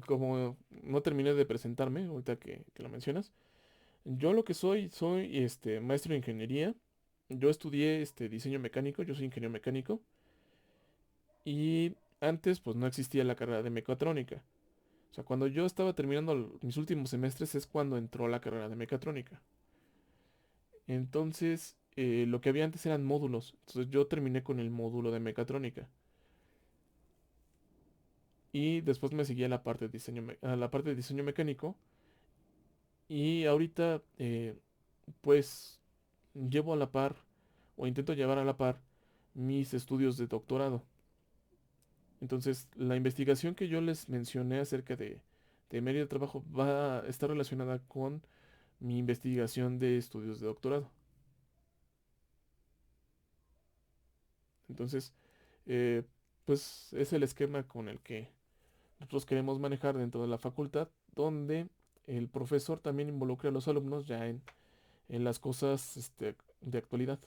como no terminé de presentarme, ahorita que lo mencionas, yo lo que soy maestro de ingeniería. Yo estudié diseño mecánico, yo soy ingeniero mecánico. Y antes pues no existía la carrera de mecatrónica. O sea, cuando yo estaba terminando mis últimos semestres es cuando entró la carrera de mecatrónica. Entonces, lo que había antes eran módulos. Entonces yo terminé con el módulo de mecatrónica. Y después me seguí a la parte de a la parte de diseño mecánico. Y ahorita, pues, llevo a la par, o intento llevar a la par, mis estudios de doctorado. Entonces, la investigación que yo les mencioné acerca de medio de trabajo va a estar relacionada con mi investigación de estudios de doctorado. Entonces, eh, pues es el esquema con el que nosotros queremos manejar dentro de la facultad, donde el profesor también involucra a los alumnos ya en las cosas de actualidad.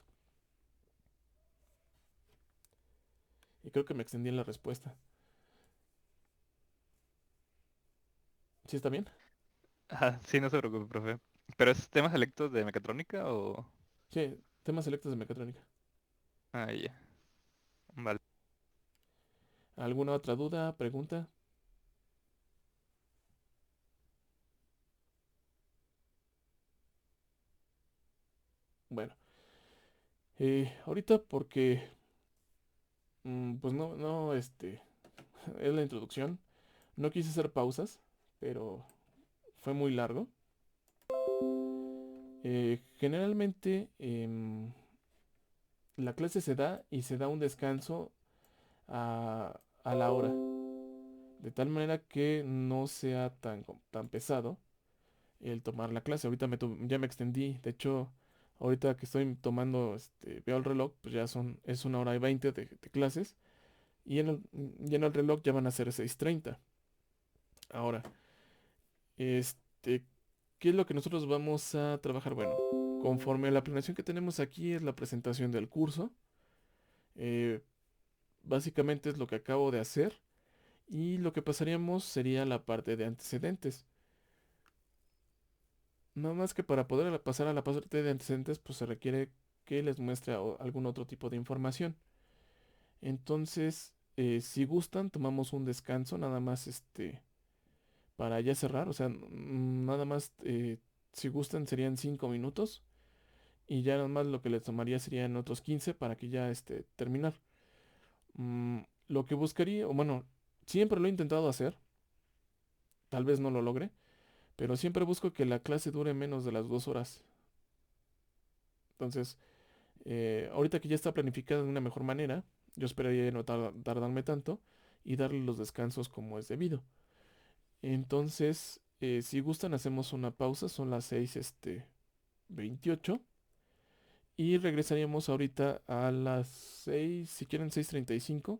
Y creo que me extendí en la respuesta. ¿Sí está bien? Ah, sí, no se preocupe, profe. ¿Pero es temas selectos de mecatrónica o...? Sí, temas selectos de mecatrónica. Ah, ya. Vale. ¿Alguna otra duda, pregunta? Bueno, ahorita porque, pues no, es la introducción. No quise hacer pausas, pero fue muy largo. Generalmente la clase se da y se da un descanso a la hora, de tal manera que no sea tan pesado el tomar la clase. Ahorita ya me extendí, de hecho, ahorita que estoy tomando, veo el reloj, pues es 1 hora y 20 de clases y y en el reloj ya van a ser 6:30. Ahora, este, ¿qué es lo que nosotros vamos a trabajar? Bueno, conforme a la planeación que tenemos aquí es la presentación del curso. Eh, Básicamente es lo que acabo de hacer y lo que pasaríamos sería la parte de antecedentes. Nada más que para poder pasar a la parte de antecedentes, pues se requiere que les muestre algún otro tipo de información. Entonces, si gustan, tomamos un descanso, nada más para ya cerrar. O sea, nada más, si gustan, serían 5 minutos. Y ya nada más lo que les tomaría serían otros 15 para que ya terminar. Lo que buscaría, o bueno, siempre lo he intentado hacer. Tal vez no lo logre. Pero siempre busco que la clase dure menos de las 2 horas. Entonces, ahorita que ya está planificada de una mejor manera, yo esperaría no tardarme tanto y darle los descansos como es debido. Entonces, si gustan, hacemos una pausa. Son las 6:28. Y regresaríamos ahorita a las 6, si quieren 6:35.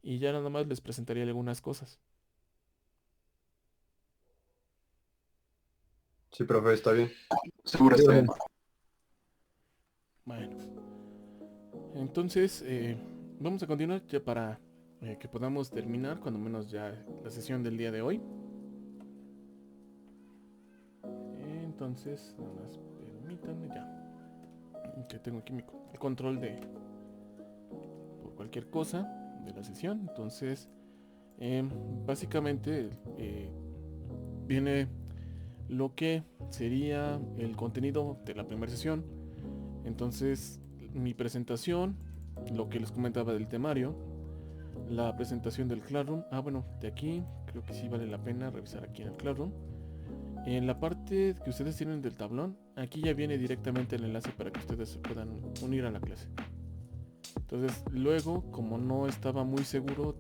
Y ya nada más les presentaría algunas cosas. Sí, profe, está bien. Seguro está bien. Bueno, entonces vamos a continuar ya para que podamos terminar, cuando menos ya la sesión del día de hoy. Entonces, nada más permítanme ya. Que tengo aquí el control por cualquier cosa de la sesión. Entonces, básicamente viene lo que sería el contenido de la primera sesión. Entonces, mi presentación, lo que les comentaba del temario, la presentación del Classroom. Bueno, de aquí creo que sí vale la pena revisar aquí en el Classroom. En la parte que ustedes tienen del tablón, aquí ya viene directamente el enlace para que ustedes se puedan unir a la clase. Entonces, luego, como no estaba muy seguro,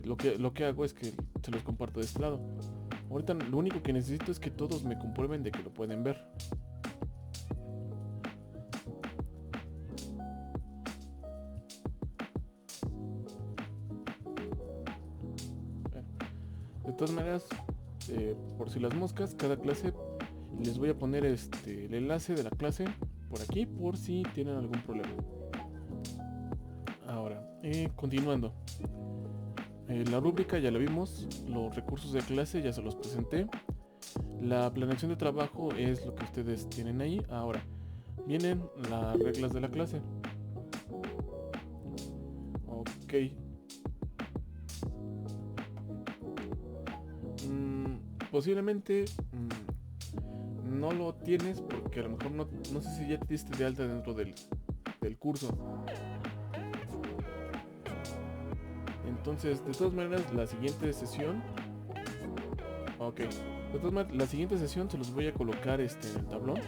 lo que hago es que se los comparto de este lado. Ahorita lo único que necesito es que todos me comprueben de que lo pueden ver. De todas maneras, por si las moscas, cada clase les voy a poner el enlace de la clase por aquí, por si tienen algún problema. Ahora, continuando. La rúbrica ya la vimos, los recursos de clase ya se los presenté. La planeación de trabajo es lo que ustedes tienen ahí. Ahora, vienen las reglas de la clase. Ok. Posiblemente no lo tienes porque a lo mejor no sé si ya te diste de alta dentro del curso. Entonces, de todas maneras, la siguiente sesión... Ok. De todas maneras, la siguiente sesión se los voy a colocar en el tablón.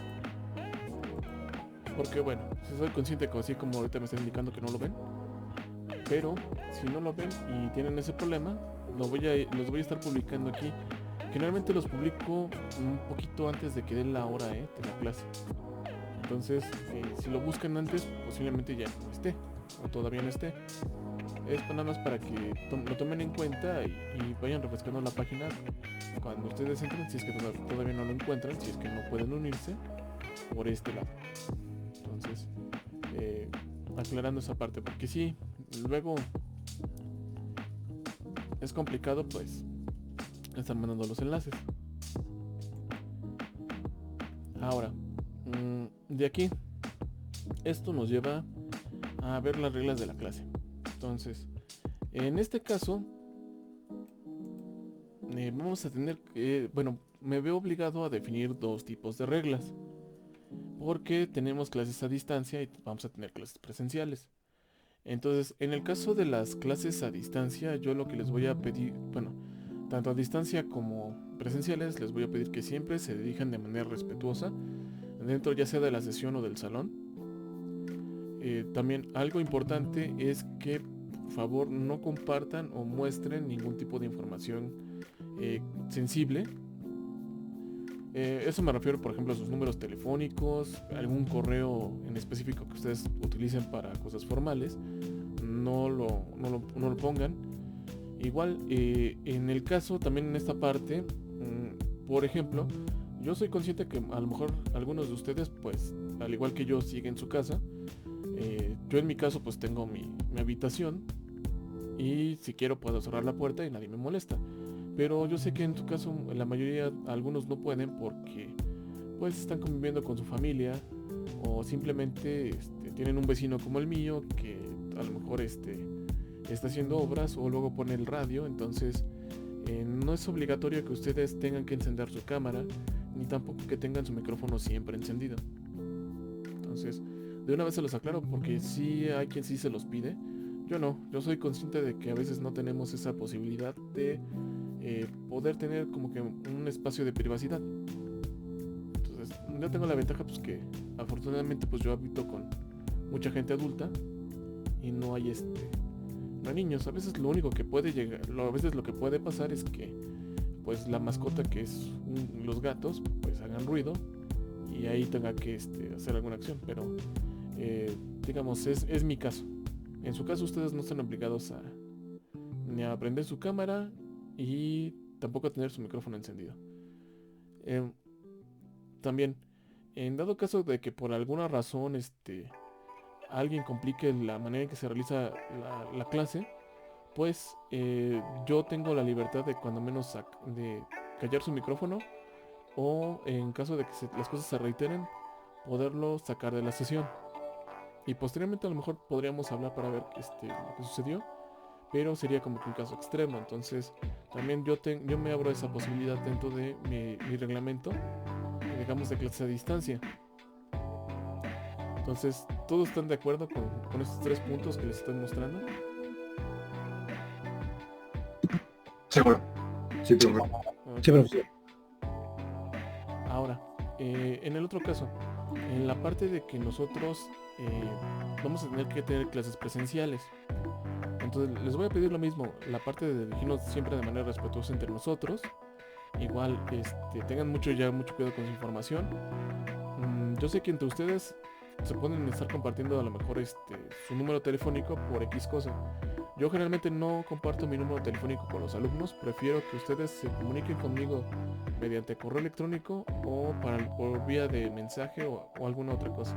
Porque bueno, si soy consciente que así como ahorita me están indicando que no lo ven. Pero, si no lo ven y tienen ese problema, los voy a estar publicando aquí. Generalmente los publico un poquito antes de que den la hora de la clase. Entonces, si lo buscan antes, posiblemente ya no esté. O todavía no esté. Es nada más para que lo tomen en cuenta y vayan refrescando la página cuando ustedes entren, si es que todavía no lo encuentran, si es que no pueden unirse por este lado. Entonces, aclarando esa parte, porque sí, luego es complicado pues estar mandando los enlaces. Ahora, de aquí, esto nos lleva a ver las reglas de la clase. Entonces, en este caso, vamos a tener que, bueno, me veo obligado a definir dos tipos de reglas. Porque tenemos clases a distancia y vamos a tener clases presenciales. Entonces, en el caso de las clases a distancia, yo lo que les voy a pedir, bueno, tanto a distancia como presenciales, les voy a pedir que siempre se dirijan de manera respetuosa, dentro ya sea de la sesión o del salón. También algo importante es que por favor no compartan o muestren ningún tipo de información sensible. Eso me refiero, por ejemplo, a sus números telefónicos, algún correo en específico que ustedes utilicen para cosas formales. No lo pongan. Igual, en el caso, también en esta parte, por ejemplo, yo soy consciente que a lo mejor algunos de ustedes, pues, al igual que yo, siguen en su casa. Yo en mi caso, pues, tengo mi habitación y si quiero puedo cerrar la puerta y nadie me molesta. Pero yo sé que en tu caso la mayoría, algunos no pueden porque pues están conviviendo con su familia o simplemente tienen un vecino como el mío que a lo mejor está haciendo obras o luego pone el radio. Entonces no es obligatorio que ustedes tengan que encender su cámara, ni tampoco que tengan su micrófono siempre encendido. Entonces, de una vez se los aclaro porque sí hay quien sí se los pide. Yo no, yo soy consciente de que a veces no tenemos esa posibilidad de poder tener como que un espacio de privacidad. Entonces, yo tengo la ventaja pues que afortunadamente pues yo habito con mucha gente adulta y no hay no hay niños. A veces lo único que puede llegar, a veces lo que puede pasar es que pues la mascota que es los gatos pues hagan ruido y ahí tenga que hacer alguna acción, pero digamos es mi caso. En su caso ustedes no están obligados ni a prender su cámara y tampoco a tener su micrófono encendido. También, en dado caso de que por alguna razón alguien complique la manera en que se realiza la clase, pues yo tengo la libertad de cuando menos de callar su micrófono o en caso de que las cosas se reiteren, poderlo sacar de la sesión. Y posteriormente a lo mejor podríamos hablar para ver lo que sucedió, pero sería como que un caso extremo. Entonces también yo me abro esa posibilidad dentro de mi reglamento, digamos, de clase a distancia. Entonces, ¿todos están de acuerdo con estos 3 puntos que les estoy mostrando? Seguro. Sí, profe. Ok. Sí, profesor. Ahora, en el otro caso, en la parte de que nosotros vamos a tener que tener clases presenciales. Entonces les voy a pedir lo mismo, la parte de dirigirnos siempre de manera respetuosa entre nosotros. Igual, tengan mucho cuidado con su información. Yo sé que entre ustedes se pueden estar compartiendo a lo mejor su número telefónico por X cosa. Yo generalmente no comparto mi número telefónico con los alumnos, prefiero que ustedes se comuniquen conmigo mediante correo electrónico o por vía de mensaje o alguna otra cosa,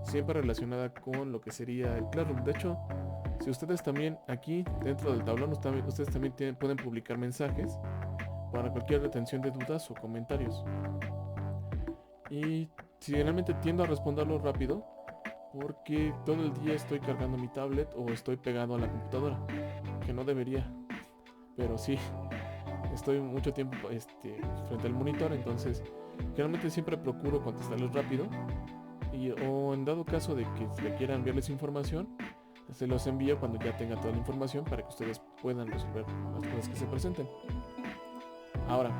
siempre relacionada con lo que sería el Classroom. De hecho, si ustedes también aquí dentro del tablón, ustedes también pueden publicar mensajes para cualquier retención de dudas o comentarios. Y si generalmente tiendo a responderlo rápido, porque todo el día estoy cargando mi tablet o estoy pegado a la computadora, que no debería, pero sí, estoy mucho tiempo frente al monitor, entonces generalmente siempre procuro contestarles rápido o en dado caso de que se quiera enviarles información, se los envío cuando ya tenga toda la información para que ustedes puedan resolver las cosas que se presenten. Ahora,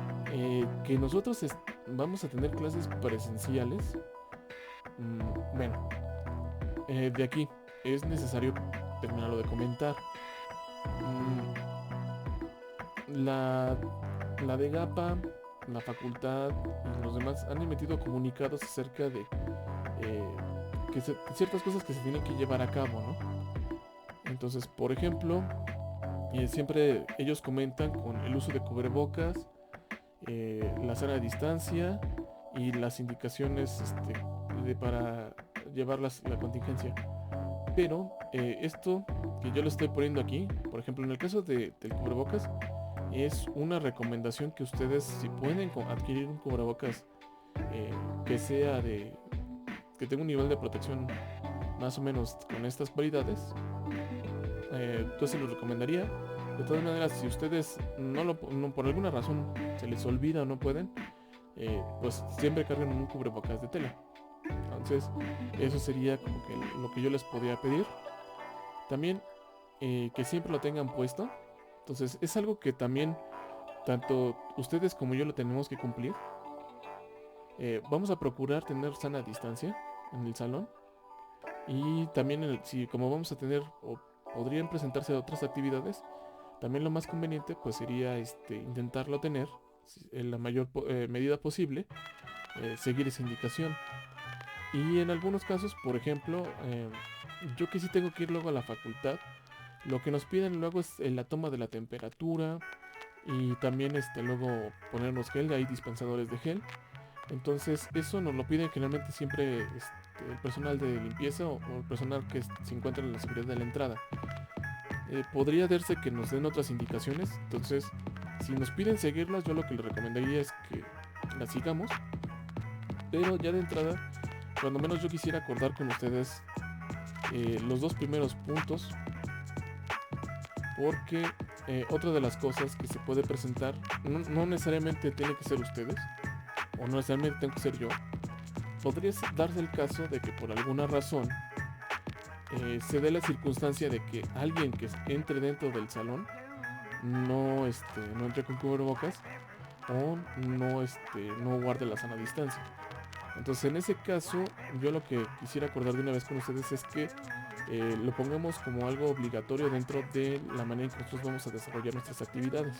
que nosotros vamos a tener clases presenciales, bueno, de aquí es necesario terminarlo de comentar. La de GAPA, la facultad y los demás han emitido comunicados acerca de ciertas cosas que se tienen que llevar a cabo, ¿no? Entonces, por ejemplo, siempre ellos comentan con el uso de cubrebocas, la sana distancia y las indicaciones para llevar la contingencia. Pero esto que yo le estoy poniendo aquí, por ejemplo, en el caso del cubrebocas, es una recomendación que ustedes, si pueden adquirir un cubrebocas que sea que tenga un nivel de protección más o menos con estas cualidades, entonces los recomendaría. De todas maneras, si ustedes por alguna razón se les olvida o no pueden, pues siempre carguen un cubrebocas de tela. Entonces eso sería como que lo que yo les podría pedir. También que siempre lo tengan puesto. Entonces es algo que también tanto ustedes como yo lo tenemos que cumplir. Vamos a procurar tener sana distancia en el salón. Y también si como vamos a tener o podrían presentarse otras actividades, también lo más conveniente pues sería intentarlo tener en la mayor medida posible, seguir esa indicación. Y en algunos casos, por ejemplo, yo que sí tengo que ir luego a la facultad, lo que nos piden luego es la toma de la temperatura y también luego ponernos gel, hay dispensadores de gel. Entonces eso nos lo piden generalmente siempre el personal de limpieza o el personal que se encuentra en la seguridad de la entrada. Podría darse que nos den otras indicaciones, entonces si nos piden seguirlas, yo lo que les recomendaría es que las sigamos. Pero ya de entrada, cuando menos yo quisiera acordar con ustedes los 2 primeros puntos, porque otra de las cosas que se puede presentar, no necesariamente tiene que ser ustedes, o no necesariamente tengo que ser yo. Podría darse el caso de que por alguna razón se dé la circunstancia de que alguien que entre dentro del salón no entre con cubrebocas o no guarde la sana distancia. Entonces, en ese caso, yo lo que quisiera acordar de una vez con ustedes es que lo pongamos como algo obligatorio dentro de la manera en que nosotros vamos a desarrollar nuestras actividades.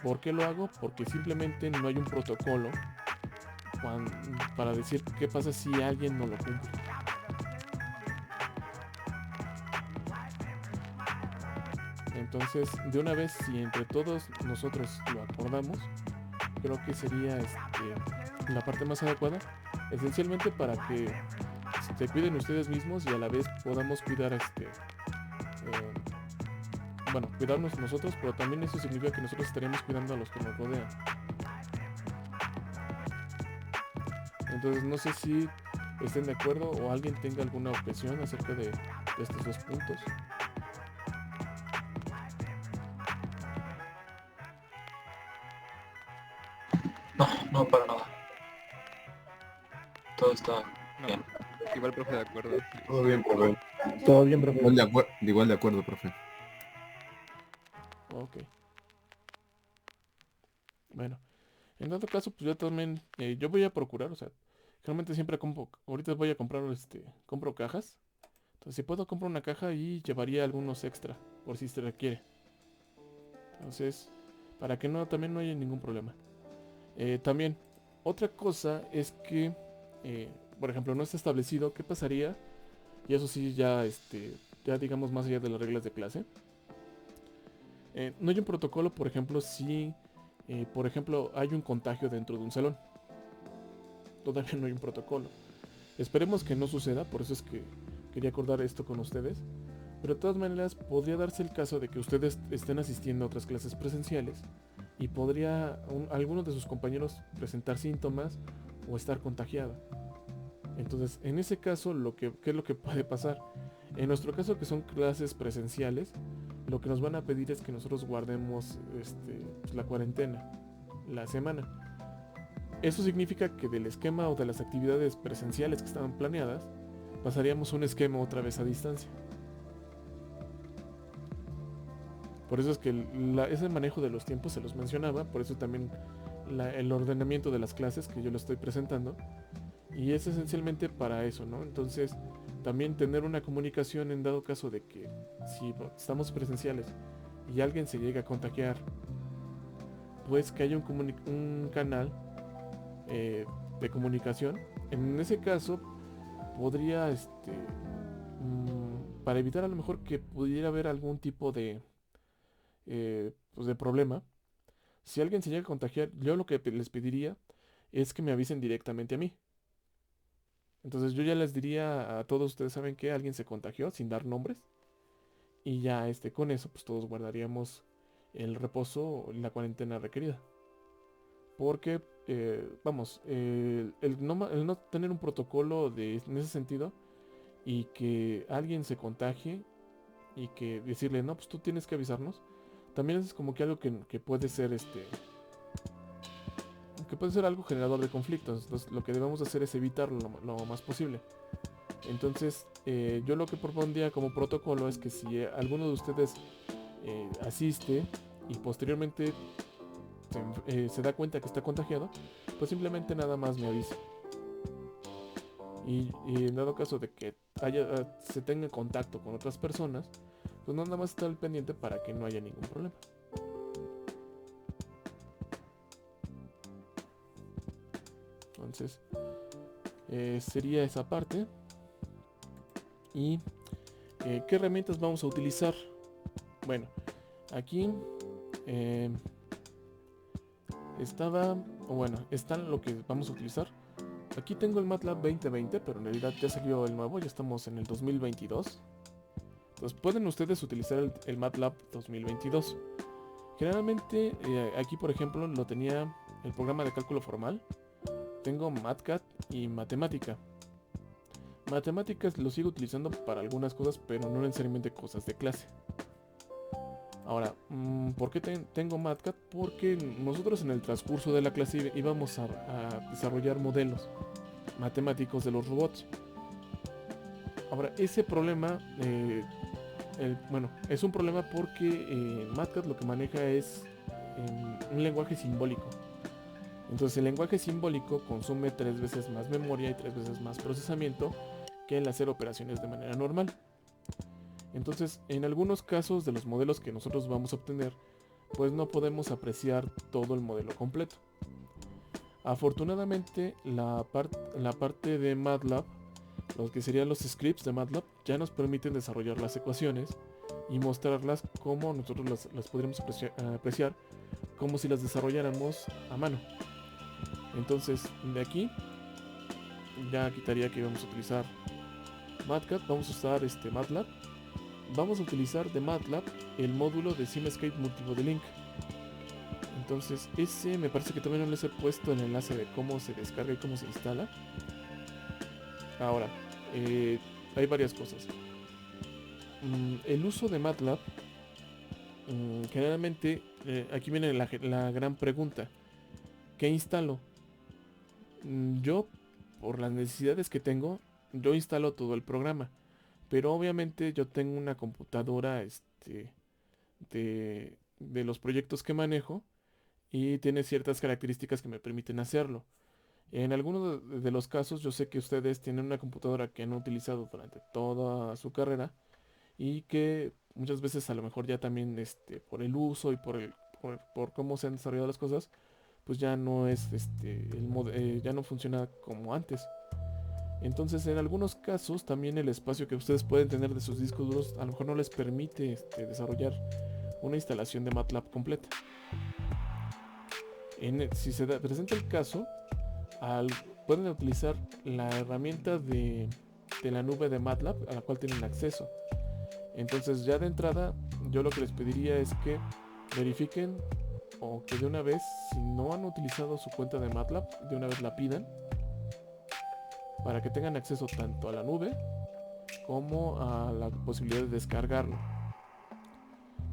¿Por qué lo hago? Porque simplemente no hay un protocolo para decir qué pasa si alguien no lo cumple. Entonces, de una vez, si entre todos nosotros lo acordamos, creo que sería la parte más adecuada, esencialmente para que se cuiden ustedes mismos y a la vez podamos cuidar cuidarnos nosotros, pero también eso significa que nosotros estaremos cuidando a los que nos rodean. Entonces no sé si estén de acuerdo o alguien tenga alguna objeción acerca de estos dos puntos. No, para nada. Todo está No, bien. igual, profe, de acuerdo. Todo bien, profe. Todo bien, profe. Igual de acuerdo, profe. Ok. Bueno, en dado caso, pues yo también, yo voy a procurar, o sea, generalmente siempre ahorita voy a comprar, compro cajas. Entonces, si puedo, compro una caja y llevaría algunos extra, por si se requiere. Entonces, para que también no haya ningún problema. También, otra cosa es que, por ejemplo, no está establecido qué pasaría, y eso sí ya digamos más allá de las reglas de clase. No hay un protocolo, por ejemplo, si, por ejemplo, hay un contagio dentro de un salón. Todavía no hay un protocolo. Esperemos que no suceda, por eso es que quería acordar esto con ustedes. Pero de todas maneras, podría darse el caso de que ustedes estén asistiendo a otras clases presenciales y podría alguno de sus compañeros presentar síntomas o estar contagiado. Entonces, en ese caso, ¿qué es lo que puede pasar? En nuestro caso, que son clases presenciales, lo que nos van a pedir es que nosotros guardemos pues, la cuarentena, la semana. Eso significa que del esquema o de las actividades presenciales que estaban planeadas, pasaríamos a un esquema otra vez a distancia. Por eso es que ese manejo de los tiempos se los mencionaba, por eso también el ordenamiento de las clases que yo lo estoy presentando. Y es esencialmente para eso, ¿no? Entonces, también tener una comunicación en dado caso de que si estamos presenciales y alguien se llega a contagiar, pues que haya un canal de comunicación. En ese caso, podría, para evitar a lo mejor que pudiera haber algún tipo de pues de problema, si alguien se llega a contagiar, yo lo que les pediría es que me avisen directamente a mí. Entonces yo ya les diría a todos ustedes, ¿saben que alguien se contagió? Sin dar nombres. Y ya con eso pues todos guardaríamos el reposo o la cuarentena requerida. Porque, el no tener un protocolo en ese sentido y que alguien se contagie y que decirle, no, pues tú tienes que avisarnos, también es como que algo que puede ser que puede ser algo generador de conflictos. Entonces lo que debemos hacer es evitarlo lo más posible. Entonces yo lo que propondría como protocolo es que si alguno de ustedes asiste y posteriormente se da cuenta que está contagiado, pues simplemente nada más me avisa. Y en dado caso de que se tenga contacto con otras personas, pues nada más estar al pendiente para que no haya ningún problema. Entonces, sería esa parte. ¿Y qué herramientas vamos a utilizar? Bueno, aquí están lo que vamos a utilizar. Aquí tengo el MATLAB 2020, pero en realidad ya salió el nuevo, ya estamos en el 2022. Entonces pueden ustedes utilizar el MATLAB 2022. Generalmente aquí por ejemplo lo tenía el programa de cálculo formal. Tengo MATCAD y Matemática. Matemáticas lo sigo utilizando para algunas cosas, pero no necesariamente cosas de clase. Ahora, ¿por qué tengo MATLAB? Porque nosotros en el transcurso de la clase íbamos a desarrollar modelos matemáticos de los robots. Ahora, ese problema, bueno, es un problema porque MATLAB lo que maneja es un lenguaje simbólico. Entonces el lenguaje simbólico consume 3 veces más memoria y 3 veces más procesamiento que el hacer operaciones de manera normal. Entonces, en algunos casos de los modelos que nosotros vamos a obtener, pues no podemos apreciar todo el modelo completo. Afortunadamente, la parte de MATLAB, lo que serían los scripts de MATLAB, ya nos permiten desarrollar las ecuaciones y mostrarlas como nosotros las podríamos apreciar como si las desarrolláramos a mano. Entonces, de aquí ya quitaría que vamos a utilizar MATLAB, vamos a usar MATLAB. Vamos a utilizar de MATLAB el módulo de Simscape Multimodelink. Entonces ese me parece que también no les he puesto el enlace de cómo se descarga y cómo se instala. Ahora, hay varias cosas. El uso de MATLAB, generalmente, aquí viene la gran pregunta. ¿Qué instalo? Yo, por las necesidades que tengo, yo instalo todo el programa. Pero obviamente yo tengo una computadora de los proyectos que manejo y tiene ciertas características que me permiten hacerlo. En algunos de los casos yo sé que ustedes tienen una computadora que han utilizado durante toda su carrera y que muchas veces a lo mejor ya también por el uso y por cómo se han desarrollado las cosas, pues ya no es ya no funciona como antes. Entonces, en algunos casos, también el espacio que ustedes pueden tener de sus discos duros a lo mejor no les permite desarrollar una instalación de MATLAB completa. Si se presenta el caso, pueden utilizar la herramienta de la nube de MATLAB a la cual tienen acceso. Entonces, ya de entrada, yo lo que les pediría es que verifiquen o que de una vez, si no han utilizado su cuenta de MATLAB, de una vez la pidan, para que tengan acceso tanto a la nube como a la posibilidad de descargarlo.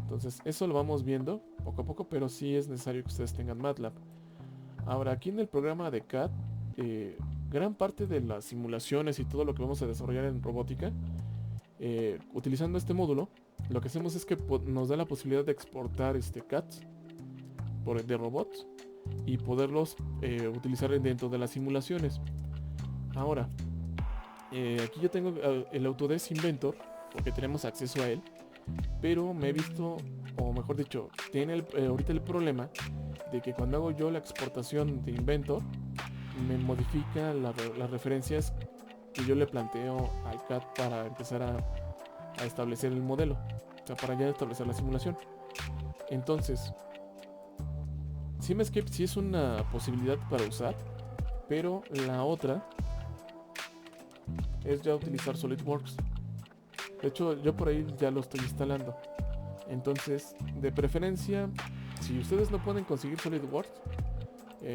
Entonces eso lo vamos viendo poco a poco, pero sí es necesario que ustedes tengan MATLAB. Ahora, aquí en el programa de CAD, gran parte de las simulaciones y todo lo que vamos a desarrollar en robótica, utilizando este módulo, lo que hacemos es que nos da la posibilidad de exportar CADs de robots y poderlos utilizar dentro de las simulaciones. Ahora, aquí yo tengo el Autodesk Inventor, porque tenemos acceso a él, pero me he visto, o mejor dicho, tiene ahorita el problema de que cuando hago yo la exportación de Inventor, me modifica las referencias que yo le planteo al CAD para empezar a establecer el modelo, o sea, para ya establecer la simulación. Entonces, Simscape sí es una posibilidad para usar, pero la otra es ya utilizar SolidWorks. De hecho, yo por ahí ya lo estoy instalando. Entonces, de preferencia, si ustedes no pueden conseguir SolidWorks,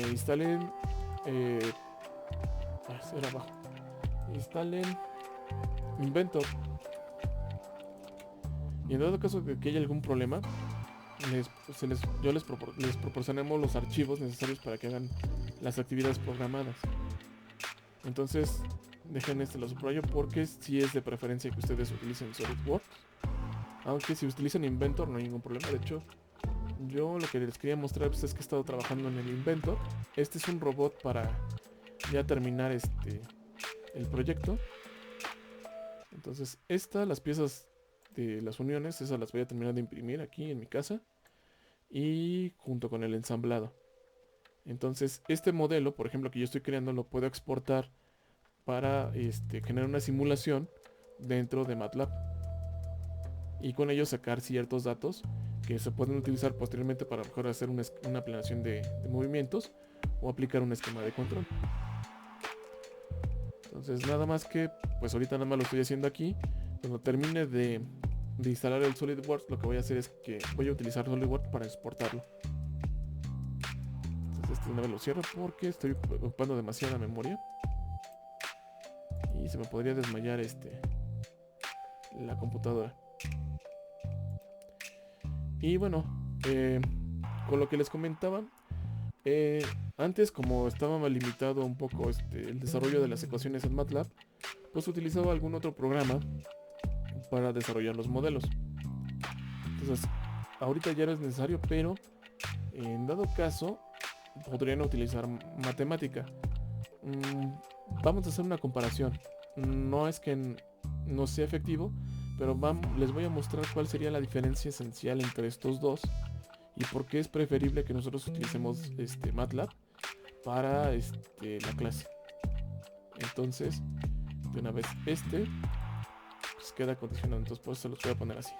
instalen era abajo. Instalen Inventor. Y en dado caso de que haya algún problema, les proporcionamos los archivos necesarios para que hagan las actividades programadas. Entonces, dejen lo subrayo porque sí es de preferencia que ustedes utilicen SolidWorks. Aunque si utilizan Inventor no hay ningún problema. De hecho, yo lo que les quería mostrar pues, es que he estado trabajando en el Inventor. Este es un robot para ya terminar el proyecto. Entonces, las piezas de las uniones, esas las voy a terminar de imprimir aquí en mi casa. Y junto con el ensamblado. Entonces, este modelo, por ejemplo, que yo estoy creando, lo puedo exportar para generar una simulación dentro de MATLAB y con ello sacar ciertos datos que se pueden utilizar posteriormente para mejor hacer una planeación de movimientos o aplicar un esquema de control. Entonces nada más que pues ahorita nada más lo estoy haciendo aquí. Cuando termine de instalar el SolidWorks, lo que voy a hacer es que voy a utilizar SolidWorks para exportarlo. Entonces una vez lo cierro porque estoy ocupando demasiada memoria y se me podría desmayar la computadora. Y bueno, con lo que les comentaba, antes como estaba más limitado un poco el desarrollo de las ecuaciones en MATLAB, pues utilizaba algún otro programa para desarrollar los modelos. Entonces, ahorita ya no es necesario, pero en dado caso, podrían utilizar matemática. Vamos a hacer una comparación. No es que no sea efectivo, pero les voy a mostrar cuál sería la diferencia esencial entre estos dos y por qué es preferible que nosotros utilicemos MATLAB para la clase. Entonces, de una vez pues queda condicionado, entonces por eso se los voy a poner así.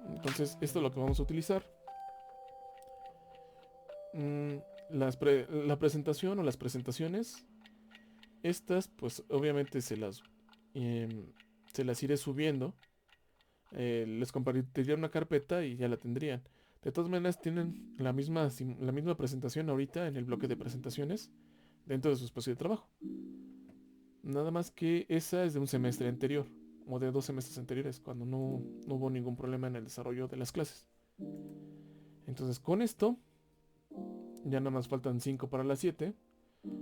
Entonces, esto es lo que vamos a utilizar. La presentación o las presentaciones, estas pues obviamente se las iré subiendo. Les compartiría una carpeta y ya la tendrían. De todas maneras tienen la misma presentación ahorita en el bloque de presentaciones dentro de su espacio de trabajo. Nada más que esa es de un semestre anterior o de 2 semestres anteriores, cuando no hubo ningún problema en el desarrollo de las clases. Entonces con esto ya nada más faltan 5 para las 7.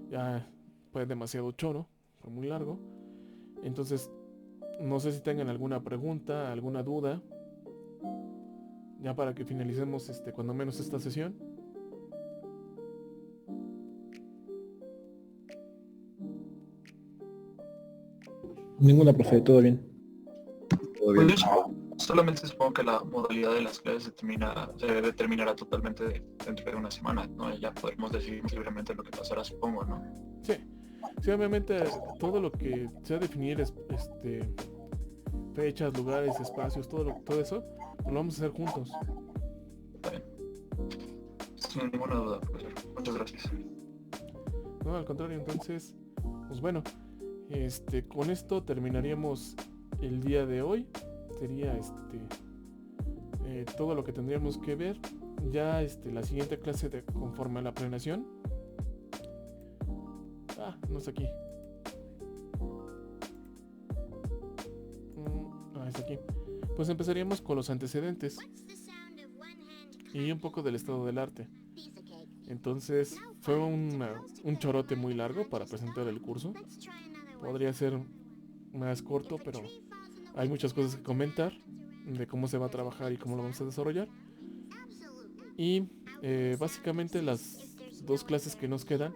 Ya fue demasiado choro, fue muy largo. Entonces no sé si tengan alguna pregunta, alguna duda, ya para que finalicemos cuando menos esta sesión. Ninguna, profe, todo bien. Todo Pues bien. yo solamente supongo que la modalidad de las clases se determinará totalmente dentro de una semana, ¿no? Y ya podremos decidir libremente lo que pasará, supongo, ¿no? Sí, obviamente todo lo que sea definir fechas, lugares, espacios, todo eso, lo vamos a hacer juntos. Está bien. Sin ninguna duda, profesor. Muchas gracias. No, al contrario, entonces, pues bueno, con esto terminaríamos el día de hoy. Sería todo lo que tendríamos que ver. Ya la siguiente clase conforme a la planeación. No está aquí. Está aquí. Pues empezaríamos con los antecedentes y un poco del estado del arte. Entonces fue un chorote muy largo para presentar el curso. Podría ser más corto, pero hay muchas cosas que comentar de cómo se va a trabajar y cómo lo vamos a desarrollar. Y básicamente las 2 clases que nos quedan,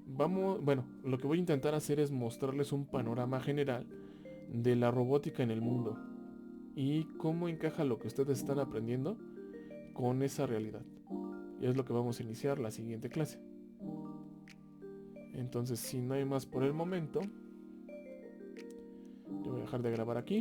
lo que voy a intentar hacer es mostrarles un panorama general de la robótica en el mundo y cómo encaja lo que ustedes están aprendiendo con esa realidad. Y es lo que vamos a iniciar la siguiente clase. Entonces, si no hay más por el momento, yo voy a dejar de grabar aquí.